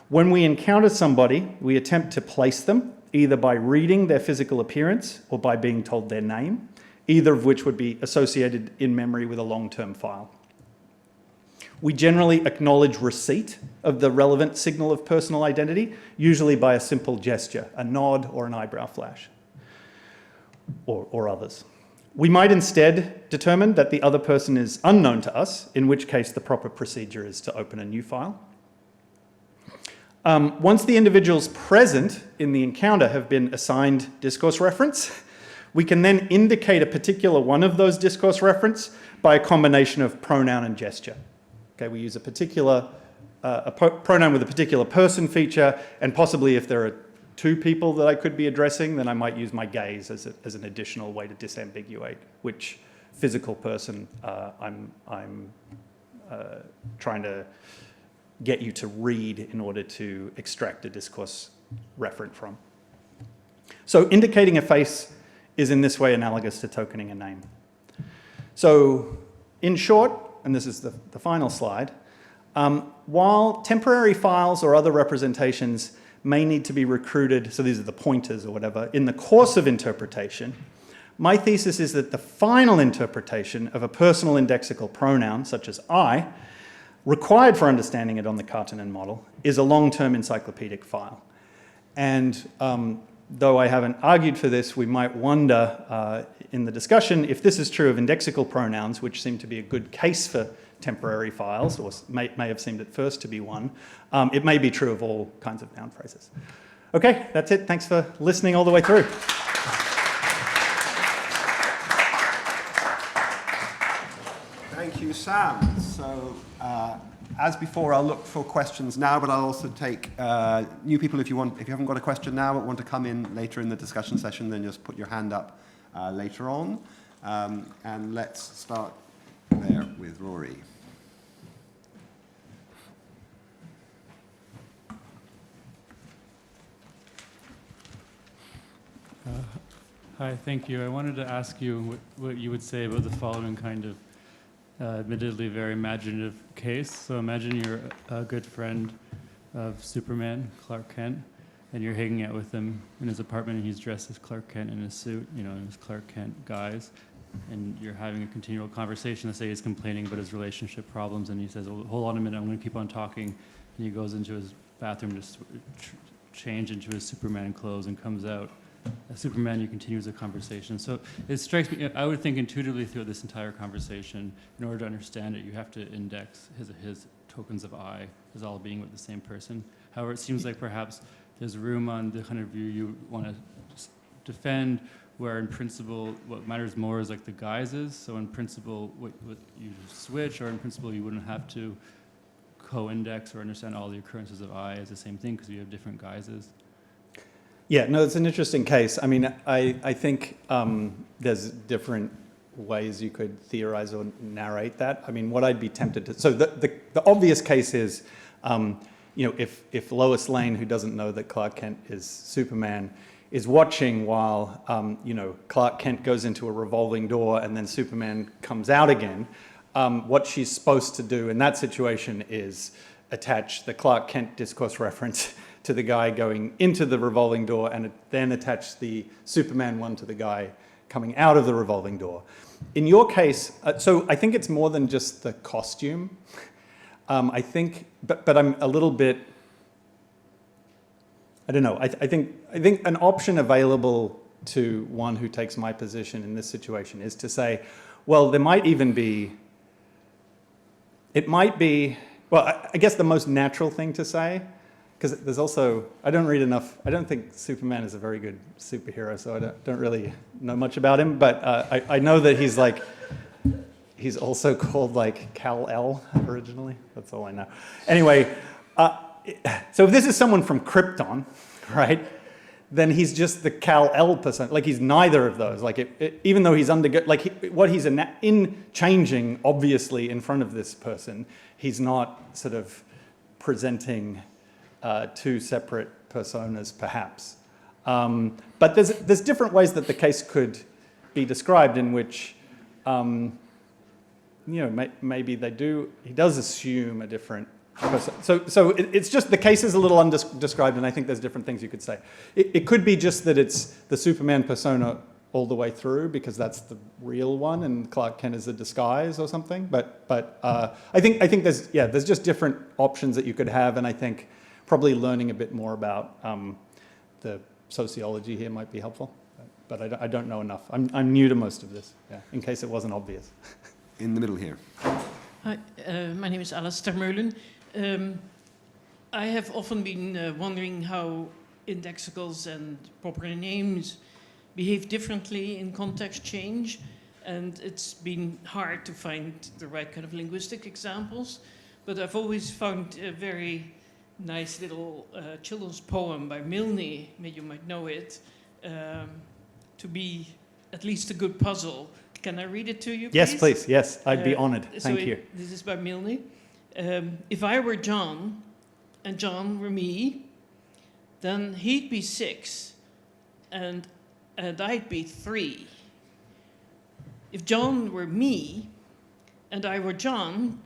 When we encounter somebody, we attempt to place them either by reading their physical appearance or by being told their name, either of which would be associated in memory with a long-term file. we generally acknowledge receipt of the relevant signal of personal identity, usually by a simple gesture, a nod or an eyebrow flash, or others. We might instead determine that the other person is unknown to us, in which case the proper procedure is to open a new file. Once the individuals present in the encounter have been assigned discourse reference, we can then indicate a particular one of those discourse reference by a combination of pronoun and gesture. Okay, we use a particular pronoun with a particular person feature, and possibly if there are two people that I could be addressing, then I might use my gaze as an additional way to disambiguate which physical person I'm trying to get you to read in order to extract a discourse referent from. So indicating a face is in this way analogous to tokening a name. So in short, and this is the final slide, while temporary files or other representations may need to be recruited, so these are the pointers or whatever, in the course of interpretation, my thesis is that the final interpretation of a personal indexical pronoun, such as I, required for understanding it on the Cartinen model, is a long-term encyclopedic file. And though I haven't argued for this, we might wonder in the discussion if this is true of indexical pronouns, which seem to be a good case for temporary files, or may have seemed at first to be one. It may be true of all kinds of noun phrases. Okay, that's it. Thanks for listening all the way through. Thank you, Sam. So, as before, I'll look for questions now, but I'll also take new people if you haven't got a question now but want to come in later in the discussion session, then just put your hand up later on. And let's start there with Rory. Hi, thank you. I wanted to ask you what you would say about the following kind of admittedly very imaginative case. So imagine you're a good friend of Superman, Clark Kent, and you're hanging out with him in his apartment, and he's dressed as Clark Kent in a suit, you know, in his Clark Kent guise, and you're having a continual conversation. Let's say he's complaining about his relationship problems, and he says, well, hold on a minute, I'm going to keep on talking. And he goes into his bathroom to change into his Superman clothes and comes out. As Superman, you continues the conversation. So it strikes me, I would think intuitively through this entire conversation, in order to understand it, you have to index his tokens of I as all being with the same person. However, it seems like perhaps there's room on the kind of view you want to defend, where in principle what matters more is like the guises. So in principle, what you switch, or in principle you wouldn't have to co-index or understand all the occurrences of I as the same thing because you have different guises. Yeah, no, it's an interesting case. I mean, I think there's different ways you could theorize or narrate that. I mean, what I'd be tempted to... So the obvious case is, you know, if Lois Lane, who doesn't know that Clark Kent is Superman, is watching while, you know, Clark Kent goes into a revolving door and then Superman comes out again, what she's supposed to do in that situation is attach the Clark Kent discourse reference to the guy going into the revolving door, and then attach the Superman one to the guy coming out of the revolving door. In your case, so I think it's more than just the costume. I think, but I'm a little bit, I don't know. I think an option available to one who takes my position in this situation is to say, well, there might even be, it might be, well, I guess the most natural thing to say, because there's also, I don't read enough, I don't think Superman is a very good superhero, so I don't really know much about him, but I know that he's like, he's also called like Kal-El originally, that's all I know. Anyway, so if this is someone from Krypton, right, then he's just the Kal-El person, like he's neither of those, like even though he's what he's in changing, obviously, in front of this person, he's not sort of presenting two separate personas, perhaps. But there's different ways that the case could be described in which, you know, maybe he does assume a different person. So it's just, the case is a little undescribed, and I think there's different things you could say. It could be just that it's the Superman persona all the way through because that's the real one and Clark Kent is a disguise or something. But I think there's just different options that you could have, and I think probably learning a bit more about the sociology here might be helpful. But I don't know enough. I'm new to most of this, in case it wasn't obvious. In the middle here. Hi, my name is Alice Termeulen. I have often been wondering how indexicals and proper names behave differently in context change, and it's been hard to find the right kind of linguistic examples, but I've always found a very nice little children's poem by Milne, maybe you might know it, to be at least a good puzzle. Can I read it to you, please? Yes, please. Yes, I'd be honored. Thank you. This is by Milne. If I were John and John were me, then he'd be 6 and I'd be 3. If John were me and I were John,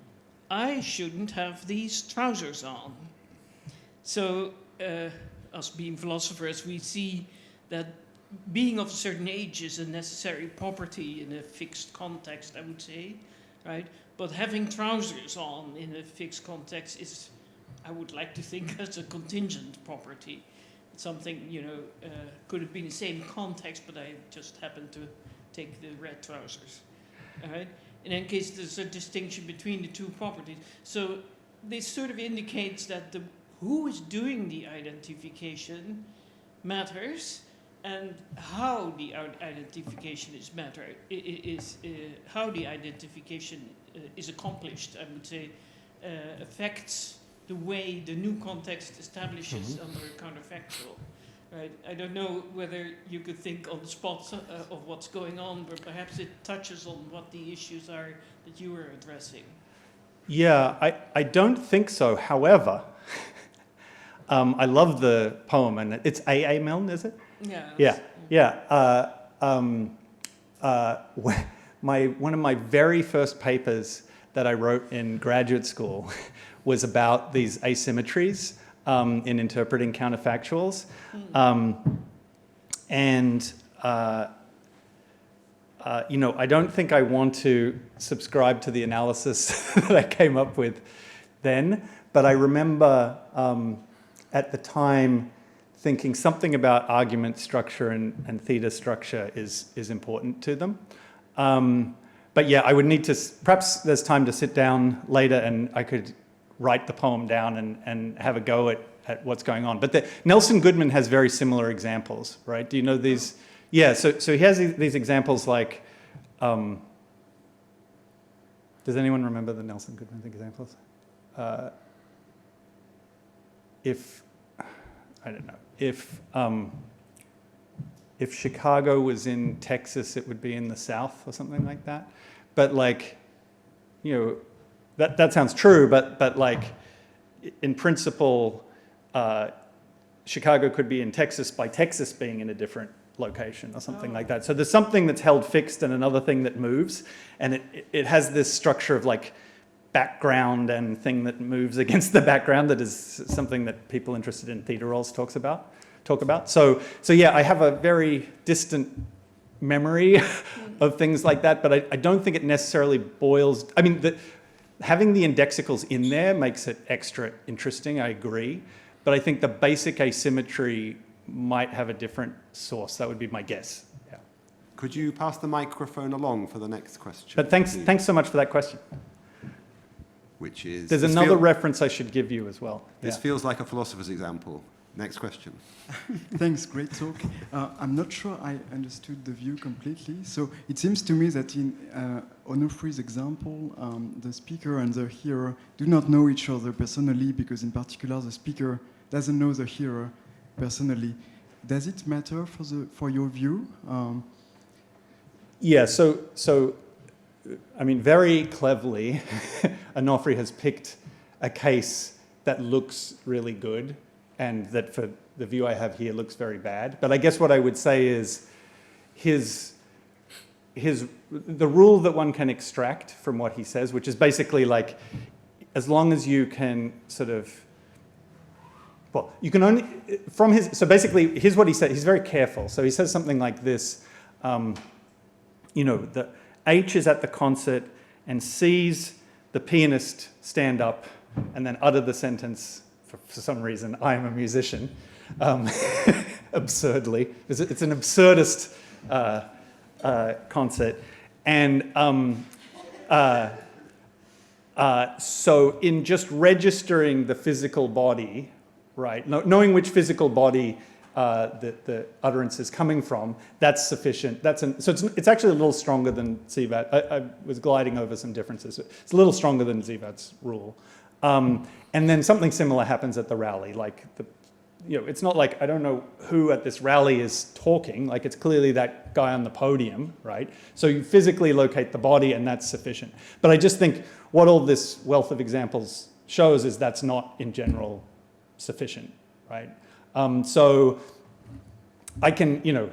I shouldn't have these trousers on. So, us being philosophers, we see that being of a certain age is a necessary property in a fixed context, I would say, right? But having trousers on in a fixed context is, I would like to think, as a contingent property. It's something, could have been the same context, but I just happened to take the red trousers, all right? In any case, there's a distinction between the two properties. So this sort of indicates that who is doing the identification matters, and how the identification how the identification is accomplished, I would say, affects the way the new context establishes under a counterfactual. Right? I don't know whether you could think on the spot of what's going on, but perhaps it touches on what the issues are that you were addressing. Yeah, I don't think so. However, I love the poem, and it's A.A. Milne, is it? Yeah. One of my very first papers that I wrote in graduate school was about these asymmetries in interpreting counterfactuals. I don't think I want to subscribe to the analysis that I came up with then, but I remember at the time thinking something about argument structure and theta structure is important to them. But yeah, I would need to, perhaps there's time to sit down later and I could write the poem down and have a go at what's going on. But Nelson Goodman has very similar examples, right? Do you know these? Yeah, so he has these examples like, does anyone remember the Nelson Goodman examples? If Chicago was in Texas, it would be in the South or something like that. But that sounds true, but like in principle, Chicago could be in Texas by Texas being in a different location or something like that. So there's something that's held fixed and another thing that moves, and it has this structure of like background and thing that moves against the background that is something that people interested in theta roles talk about. So yeah, I have a very distant memory of things like that, but I don't think it necessarily boils. I mean, having the indexicals in there makes it extra interesting, I agree, but I think the basic asymmetry might have a different source. That would be my guess. Yeah. Could you pass the microphone along for the next question? But thanks so much for that question. Which is... There's another reference I should give you as well. This feels like a philosopher's example. Next question. Thanks, great talk. I'm not sure I understood the view completely. So it seems to me that in Onofri's example, the speaker and the hearer do not know each other personally, because in particular the speaker doesn't know the hearer personally. Does it matter for your view? Yeah, so I mean, very cleverly, Onofri has picked a case that looks really good, and that for the view I have here looks very bad. But I guess what I would say is the rule that one can extract from what he says, which is basically like, as long as you can sort of, well, you can only, so basically, here's what he said. He's very careful. So he says something like this, The H is at the concert and sees the pianist stand up and then utter the sentence, for some reason, I am a musician, absurdly. It's an absurdist concert. And so in just registering the physical body, right, knowing which physical body the utterance is coming from, that's sufficient. So it's actually a little stronger than Zivat. I was gliding over some differences. It's a little stronger than Zivat's rule. And then something similar happens at the rally. Like, it's not like, I don't know who at this rally is talking. Like, it's clearly that guy on the podium, right? So you physically locate the body, and that's sufficient. But I just think what all this wealth of examples shows is that's not, in general, sufficient, right? So I can,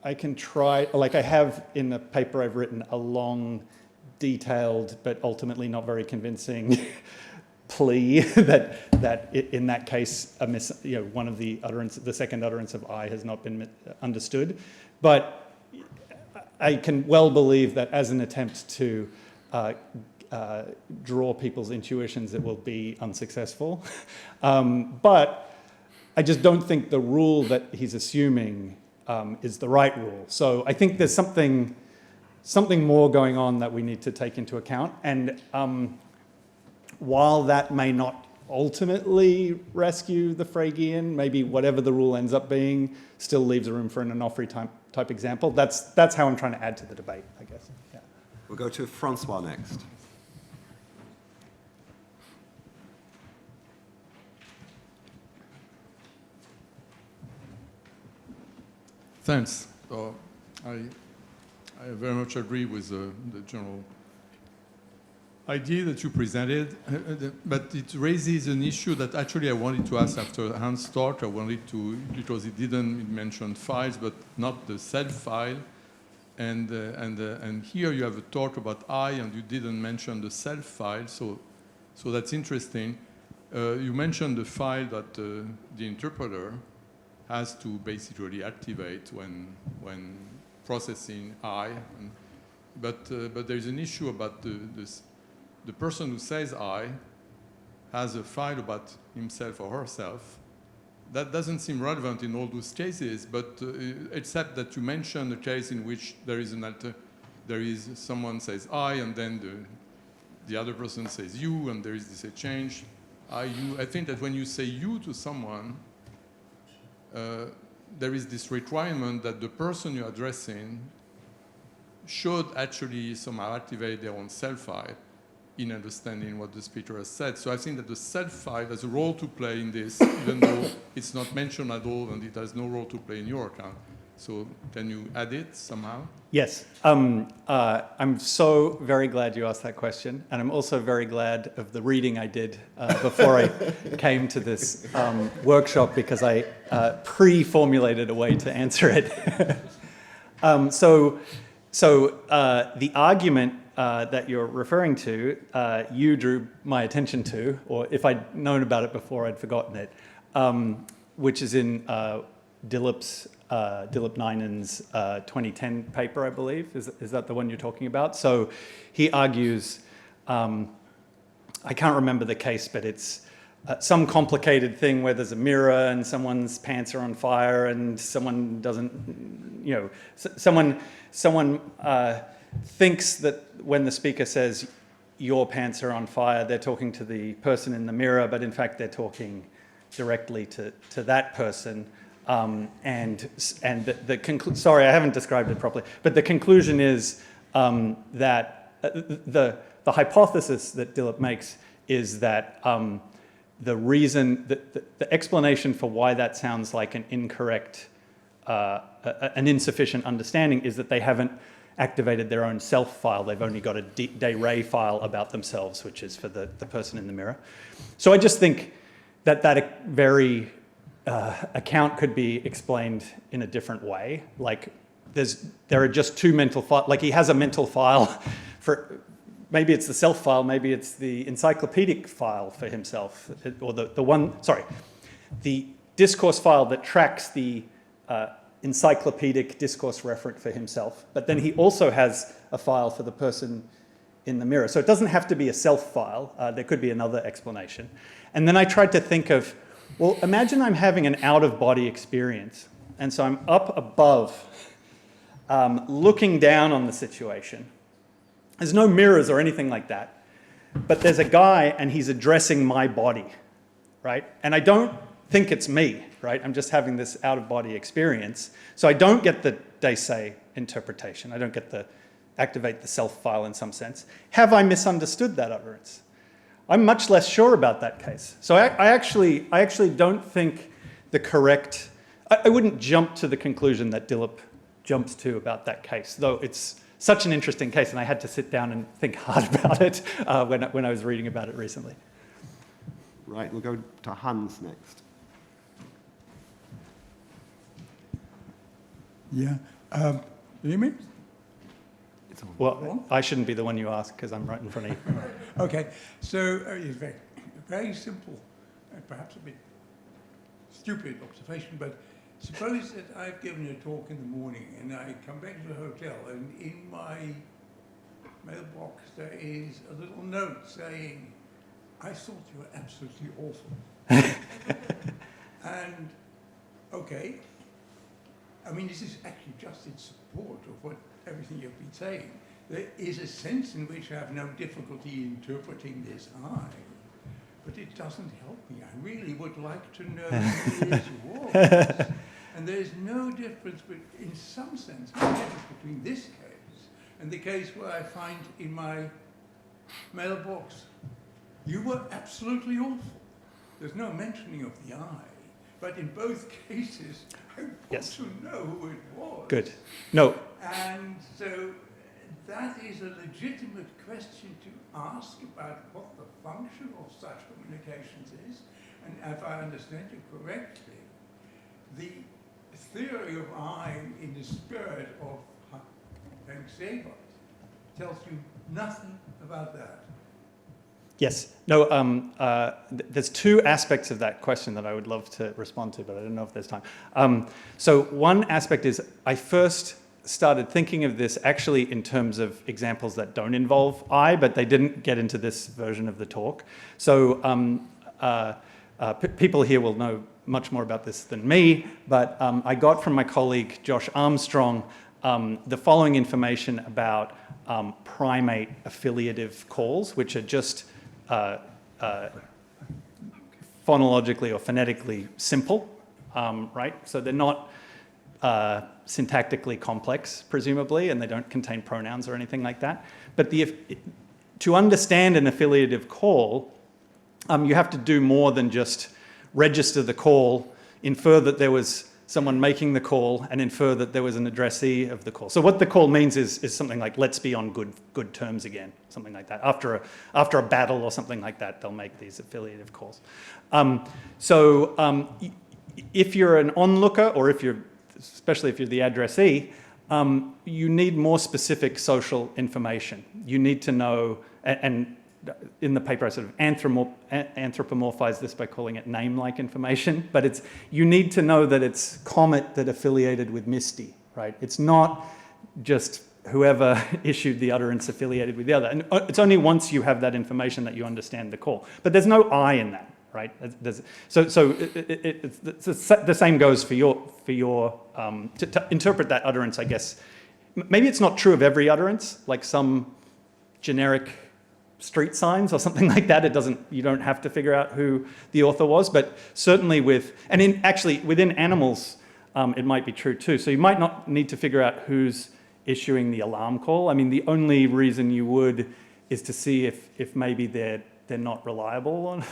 I can try, like I have in a paper I've written, a long, detailed, but ultimately not very convincing plea that in that case, one of the utterance, the second utterance of I has not been understood. But I can well believe that as an attempt to draw people's intuitions, it will be unsuccessful. But I just don't think the rule that he's assuming is the right rule. So I think there's something more going on that we need to take into account. And while that may not ultimately rescue the Phrygian, maybe whatever the rule ends up being still leaves room for an Onofri type example. That's how I'm trying to add to the debate, I guess. Yeah. We'll go to François next. Thanks. I very much agree with the general idea that you presented, but it raises an issue that actually I wanted to ask after Hans' talk. I wanted to, because it didn't mention files, but not the self file. And here you have a talk about I, and you didn't mention the self file, so that's interesting. You mentioned the file that the interpreter has to basically activate when processing I, but there's an issue about the person who says I has a file about himself or herself. That doesn't seem relevant in all those cases, but except that you mentioned a case in which there is someone says I, and then the other person says you, and there is this exchange, I, you. I think that when you say you to someone, there is this requirement that the person you're addressing should actually somehow activate their own self file in understanding what the speaker has said. So I think that the self file has a role to play in this, even though it's not mentioned at all and it has no role to play in your account. So can you add it somehow? Yes. I'm so very glad you asked that question. And I'm also very glad of the reading I did before I came to this workshop, because I pre-formulated a way to answer it. So the argument that you're referring to, you drew my attention to, or if I'd known about it before, I'd forgotten it, which is in Dilip Ninen's 2010 paper, I believe. Is that the one you're talking about? So he argues, I can't remember the case, but it's some complicated thing where there's a mirror and someone's pants are on fire and someone doesn't, someone thinks that when the speaker says your pants are on fire, they're talking to the person in the mirror, but in fact they're talking directly to that person. Sorry, I haven't described it properly, but the conclusion is that the hypothesis that Dilip makes is that the reason, the explanation for why that sounds like an incorrect, an insufficient understanding is that they haven't activated their own self file. They've only got a de re file about themselves, which is for the person in the mirror. So I just think that very account could be explained in a different way. Like there are just two mental files. Like he has a mental file for, maybe it's the self file, maybe it's the encyclopedic file for himself, or the discourse file that tracks the encyclopedic discourse referent for himself, but then he also has a file for the person in the mirror. So it doesn't have to be a self file. There could be another explanation. And then I tried to think of, well, imagine I'm having an out-of-body experience. And so I'm up above, looking down on the situation. There's no mirrors or anything like that. But there's a guy and he's addressing my body, right? And I don't think it's me, right? I'm just having this out-of-body experience. So I don't get the de se interpretation. I don't get the activate the self file in some sense. Have I misunderstood that utterance? I'm much less sure about that case. So I actually don't think the correct, I wouldn't jump to the conclusion that Dillip jumps to about that case, though it's such an interesting case and I had to sit down and think hard about it when I was reading about it recently. Right, we'll go to Hans next. Yeah. Can you hear me? Well, I shouldn't be the one you ask because I'm right in front of you. Okay. So it's very simple, and perhaps a bit stupid observation, but suppose that I've given a talk in the morning and I come back to the hotel and in my mailbox there is a little note saying, I thought you were absolutely awful. And, okay, I mean, this is actually just in support of what everything you've been saying. There is a sense in which I have no difficulty interpreting this I, but it doesn't help me. I really would like to know who this was. And there's no difference, but in some sense, no difference between this case and the case where I find in my mailbox, you were absolutely awful. There's no mentioning of the I, but in both cases, I want to know who it was. Good. No. And so that is a legitimate question to ask about what the function of such communications is. And if I understand you correctly, the theory of I in the spirit of Henk Sebert tells you nothing about that. Yes. No, there's two aspects of that question that I would love to respond to, but I don't know if there's time. So one aspect is I first started thinking of this actually in terms of examples that don't involve I, but they didn't get into this version of the talk. So people here will know much more about this than me, but I got from my colleague Josh Armstrong the following information about primate affiliative calls, which are just phonologically or phonetically simple, right? So they're not syntactically complex, presumably, and they don't contain pronouns or anything like that. But to understand an affiliative call, you have to do more than just register the call, infer that there was someone making the call, and infer that there was an addressee of the call. So what the call means is something like, let's be on good terms again, something like that. After a battle or something like that, they'll make these affiliative calls. If you're an onlooker, or especially if you're the addressee, you need more specific social information. You need to know, and in the paper I sort of anthropomorphize this by calling it name-like information, but you need to know that it's Comet that affiliated with Misty, right? It's not just whoever issued the utterance affiliated with the other. And it's only once you have that information that you understand the call. But there's no I in that, right? So the same goes for your to interpret that utterance, I guess. Maybe it's not true of every utterance, like some generic street signs or something like that. You don't have to figure out who the author was, but certainly within animals, it might be true too. So you might not need to figure out who's issuing the alarm call. I mean, the only reason you would is to see if maybe they're not reliable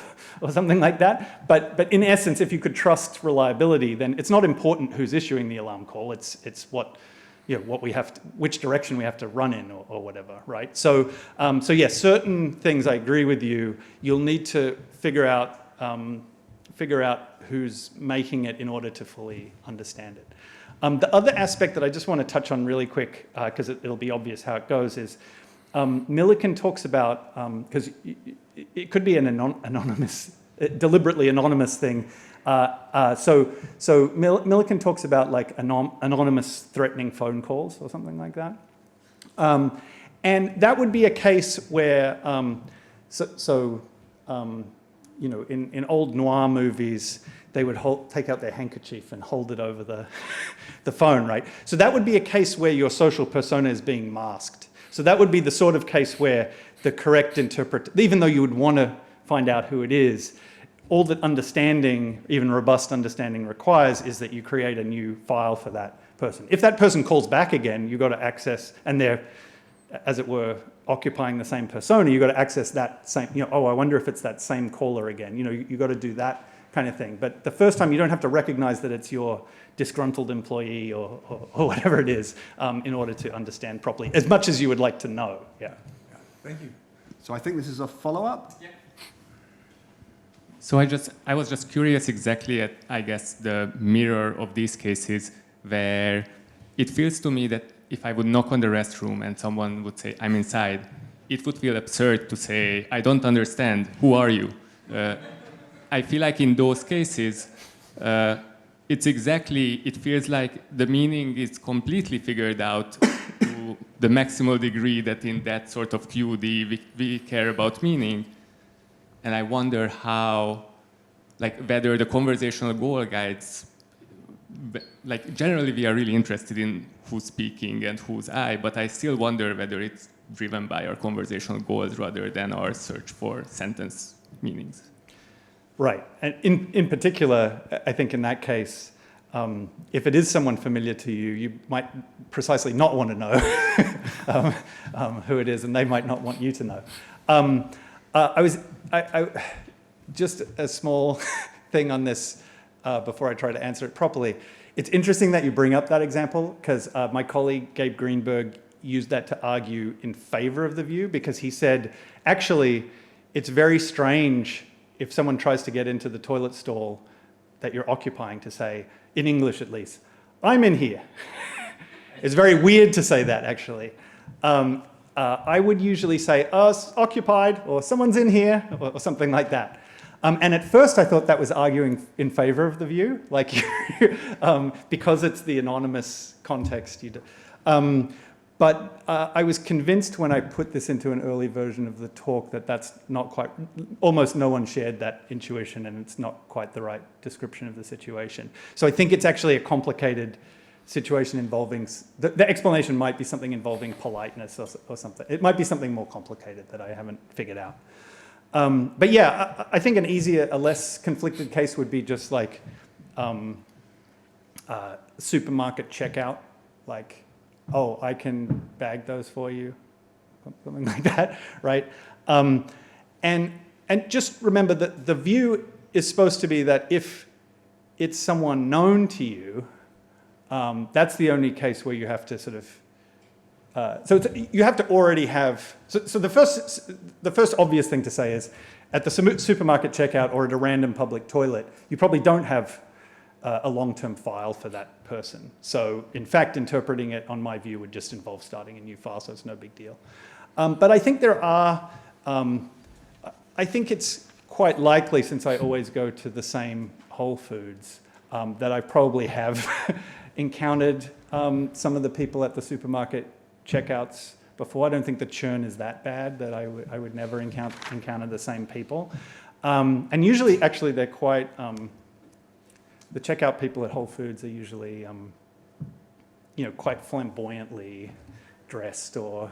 or something like that. But in essence, if you could trust reliability, then it's not important who's issuing the alarm call. It's which direction we have to run in or whatever, right? So yes, certain things I agree with you. You'll need to figure out who's making it in order to fully understand it. The other aspect that I just want to touch on really quick, because it'll be obvious how it goes, is Millikan talks about, because it could be an anonymous, deliberately anonymous thing, So Millikan talks about like anonymous threatening phone calls or something like that. And that would be a case where, you know, in old noir movies, they would take out their handkerchief and hold it over the phone, right? So that would be a case where your social persona is being masked. So that would be the sort of case where the correct even though you would want to find out who it is, all that understanding, even robust understanding requires is that you create a new file for that person. If that person calls back again, you've got to access, and they're, as it were, occupying the same persona, you've got to access that same, you know, oh, I wonder if it's that same caller again. You know, you've got to do that kind of thing. But the first time, you don't have to recognize that it's your disgruntled employee or whatever it is in order to understand properly, as much as you would like to know. Yeah. Thank you. So I think this is a follow-up. Yeah. So I was just curious exactly at, I guess, the mirror of these cases where it feels to me that if I would knock on the restroom and someone would say, I'm inside, it would feel absurd to say, I don't understand, who are you? I feel like in those cases, it feels like the meaning is completely figured out to the maximal degree that in that sort of QD we care about meaning. And I wonder how, like whether the conversational goal guides, like generally we are really interested in who's speaking and who's I, but I still wonder whether it's driven by our conversational goals rather than our search for sentence meanings. Right, and in particular, I think in that case, if it is someone familiar to you, you might precisely not want to know who it is, and they might not want you to know. Just a small thing on this before I try to answer it properly. It's interesting that you bring up that example because my colleague Gabe Greenberg used that to argue in favor of the view because he said, actually, it's very strange if someone tries to get into the toilet stall that you're occupying to say, in English at least, I'm in here. It's very weird to say that, actually. I would usually say, it's occupied, or someone's in here, or something like that. And at first I thought that was arguing in favor of the view, like because it's the anonymous context. But I was convinced when I put this into an early version of the talk that that's not quite, almost no one shared that intuition and it's not quite the right description of the situation. So I think it's actually a complicated situation involving, the explanation might be something involving politeness or something. It might be something more complicated that I haven't figured out. But yeah, I think a less conflicted case would be just like supermarket checkout, like, oh, I can bag those for you, something like that, right? And just remember that the view is supposed to be that if it's someone known to you, that's the only case where you have to sort of, you have to already have, so the first obvious thing to say is, at the supermarket checkout or at a random public toilet, you probably don't have a long-term file for that person. So in fact, interpreting it on my view would just involve starting a new file, so it's no big deal. But I think there are, I think it's quite likely, since I always go to the same Whole Foods, that I probably have encountered some of the people at the supermarket checkouts before. I don't think the churn is that bad that I would never encounter the same people. And usually, actually, they're quite, the checkout people at Whole Foods are usually, quite flamboyantly dressed or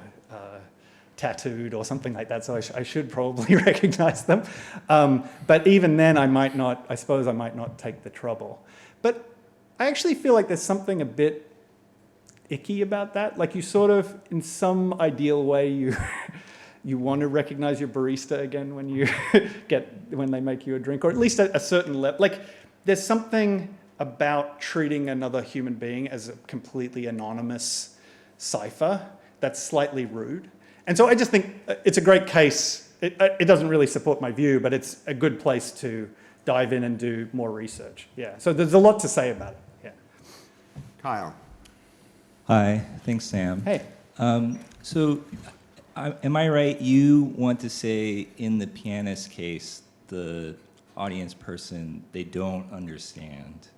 tattooed or something like that. So I should probably recognize them. But even then, I suppose I might not take the trouble. But I actually feel like there's something a bit icky about that. Like you sort of, in some ideal way, you want to recognize your barista again when you when they make you a drink, or at least a certain level. Like there's something about treating another human being as a completely anonymous cipher that's slightly rude. And so I just think it's a great case. It doesn't really support my view, but it's a good place to dive in and do more research. Yeah. So there's a lot to say about it. Yeah. Kyle. Hi. Thanks, Sam. Hey. So am I right? You want to say in the pianist case, the audience person they don't understand.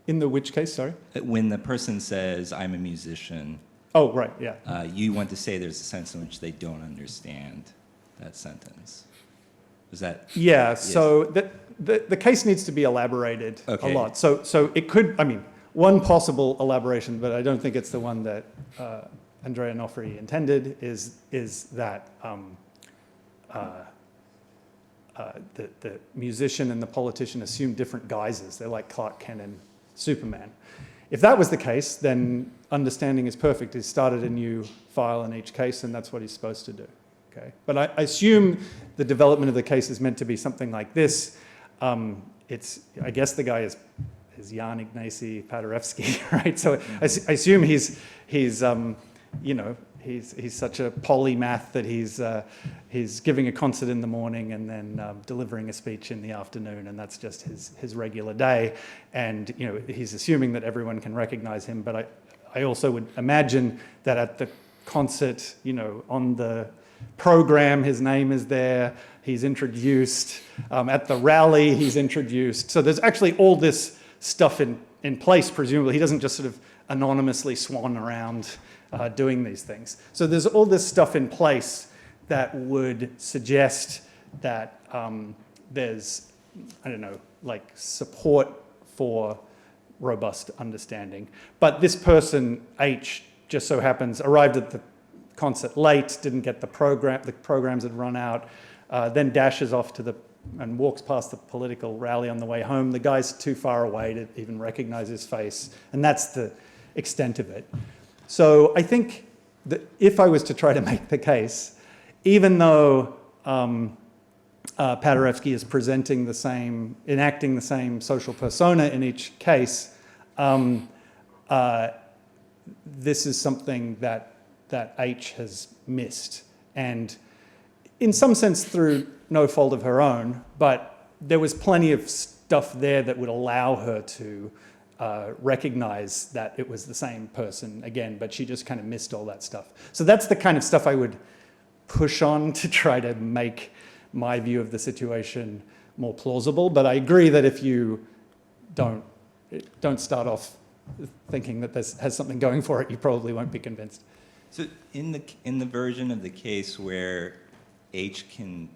In the which case, sorry? When the person says, I'm a musician, Oh, right, yeah. you want to say there's a sense in which they don't understand that sentence. Is that? Yeah, Yes. so the case needs to be elaborated Okay. a lot. So it could, I mean, one possible elaboration, but I don't think it's the one that Andrea Onofri intended, is that the musician and the politician assume different guises. They're like Clark Kent and Superman. If that was the case, then understanding is perfect. He's started a new file in each case, and that's what he's supposed to do. Okay? But I assume the development of the case is meant to be something like this. I guess the guy is Jan Ignacy Paderewski, right? So I assume he's such a polymath that he's giving a concert in the morning and then delivering a speech in the afternoon, and that's just his regular day. And he's assuming that everyone can recognize him. But I also would imagine that at the concert, on the program, his name is there. He's introduced. At the rally, he's introduced. So there's actually all this stuff in place, presumably. He doesn't just sort of anonymously swan around doing these things. So there's all this stuff in place that would suggest that there's, like support for robust understanding. But this person, H, just so happens, arrived at the concert late, didn't get the programs had run out, then dashes off and walks past the political rally on the way home. The guy's too far away to even recognize his face, and that's the extent of it. So I think that if I was to try to make the case, even though Paderewski is enacting the same social persona in each case, this is something that H has missed. And in some sense through no fault of her own, but there was plenty of stuff there that would allow her to recognize that it was the same person again, but she just kind of missed all that stuff. So that's the kind of stuff I would push on to try to make my view of the situation more plausible. But I agree that if you don't start off thinking that this has something going for it, you probably won't be convinced. So in the version of the case where H can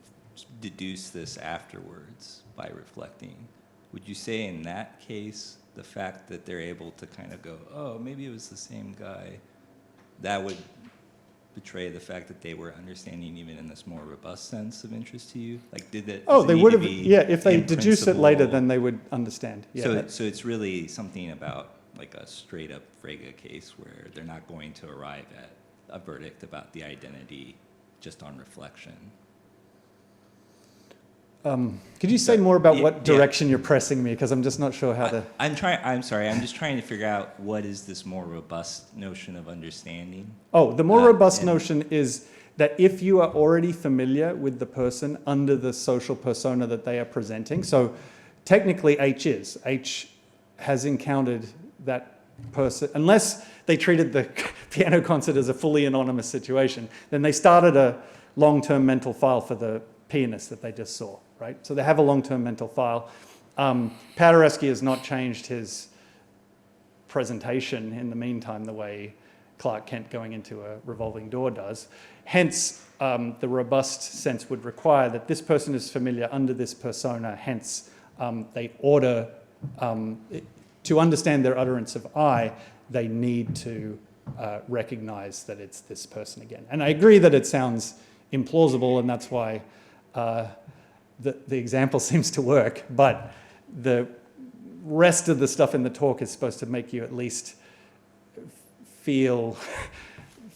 deduce this afterwards by reflecting, would you say in that case the fact that they're able to kind of go, oh, maybe it was the same guy, that would betray the fact that they were understanding even in this more robust sense of interest to you? Like, did that? Oh, they would have. Yeah, if they deduced it later, then they would understand. Yeah. So it's really something about like a straight up Frege case where they're not going to arrive at a verdict about the identity just on reflection. Could you say more about what direction you're pressing me? Because I'm just not sure how to... I'm sorry, I'm just trying to figure out what is this more robust notion of understanding? Oh, the more robust notion is that if you are already familiar with the person under the social persona that they are presenting, so technically H has encountered that person, unless they treated the piano concert as a fully anonymous situation, then they started a long-term mental file for the pianist that they just saw, right? So they have a long-term mental file. Paderewski has not changed his presentation in the meantime the way Clark Kent going into a revolving door does. Hence, the robust sense would require that this person is familiar under this persona, hence they order, to understand their utterance of I, they need to recognize that it's this person again. And I agree that it sounds implausible, and that's why the example seems to work, but the rest of the stuff in the talk is supposed to make you at least feel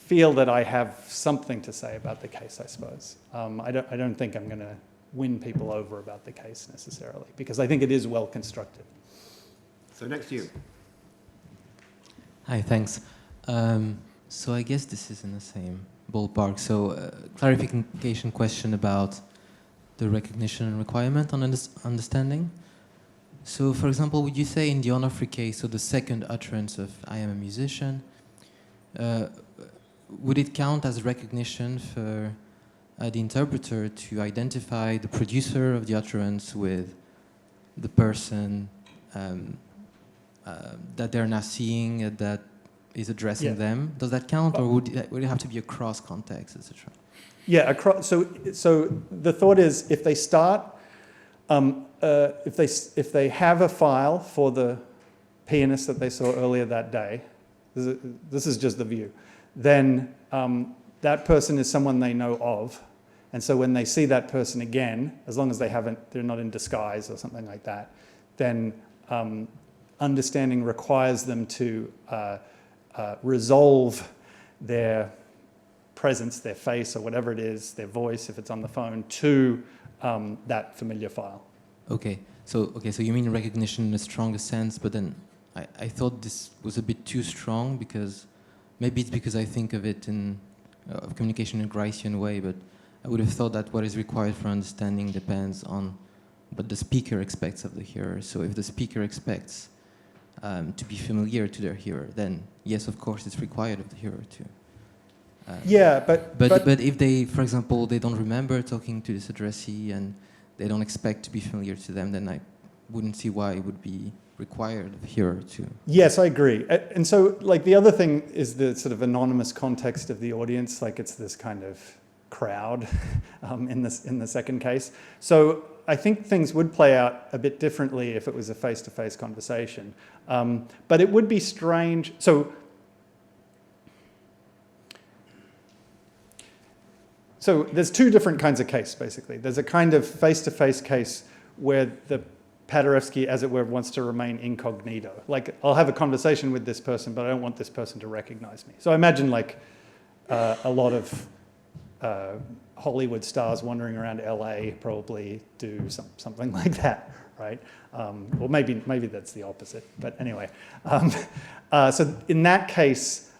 that I have something to say about the case, I suppose. I don't think I'm going to win people over about the case necessarily, because I think it is well constructed. So next to you. Hi, thanks. So I guess this is in the same ballpark. So clarification question about the recognition requirement on understanding. So for example, would you say in the Onofri case, so the second utterance of I am a musician, would it count as recognition for the interpreter to identify the producer of the utterance with the person that they're now seeing that is addressing them. Does that count, or would it have to be across context, etc.? Yeah, so the thought is if they start, if they have a file for the pianist that they saw earlier that day, this is just the view, then that person is someone they know of. And so when they see that person again, as long as they're not in disguise or something like that, then understanding requires them to resolve their presence, their face or whatever it is, their voice if it's on the phone, to that familiar file. Okay, so you mean recognition in the strongest sense, but then I thought this was a bit too strong, because maybe it's because I think of it in of communication in a Gricean way, but I would have thought that what is required for understanding depends on what the speaker expects of the hearer. So if the speaker expects to be familiar to their hearer, then yes, of course, it's required of the hearer too. But if they, for example, they don't remember talking to this addressee and they don't expect to be familiar to them, then I wouldn't see why it would be required of the hearer to. Yes, I agree. And so, like, the other thing is the sort of anonymous context of the audience, like it's this kind of crowd in the second case. So I think things would play out a bit differently if it was a face-to-face conversation. But it would be strange. So there's two different kinds of case, basically. There's a kind of face-to-face case where the Paderewski, as it were, wants to remain incognito. Like, I'll have a conversation with this person, but I don't want this person to recognize me. So I imagine, like, a lot of Hollywood stars wandering around LA probably do something like that, right? Or maybe that's the opposite, but anyway. So in that case,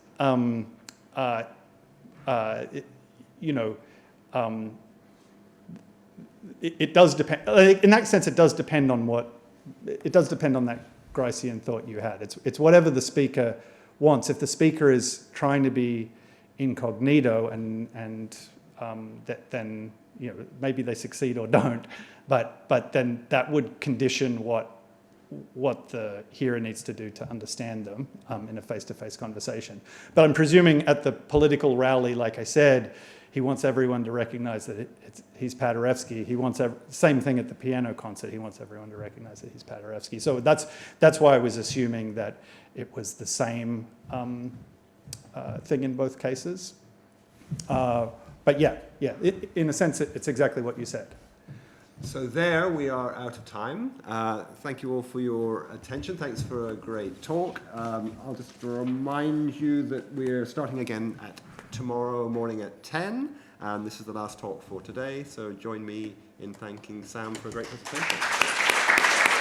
it does depend. In that sense, it does depend on that Gricean thought you had. It's whatever the speaker wants. If the speaker is trying to be incognito and then maybe they succeed or don't, but then that would condition what the hearer needs to do to understand them in a face-to-face conversation. But I'm presuming at the political rally, like I said, he wants everyone to recognize that he's Paderewski. He wants same thing at the piano concert. He wants everyone to recognize that he's Paderewski. So that's why I was assuming that it was the same thing in both cases. But yeah, in a sense, it's exactly what you said. So there we are out of time. Thank you all for your attention. Thanks for a great talk. I'll just remind you that we're starting again at tomorrow morning at 10, and this is the last talk for today. So join me in thanking Sam for a great presentation.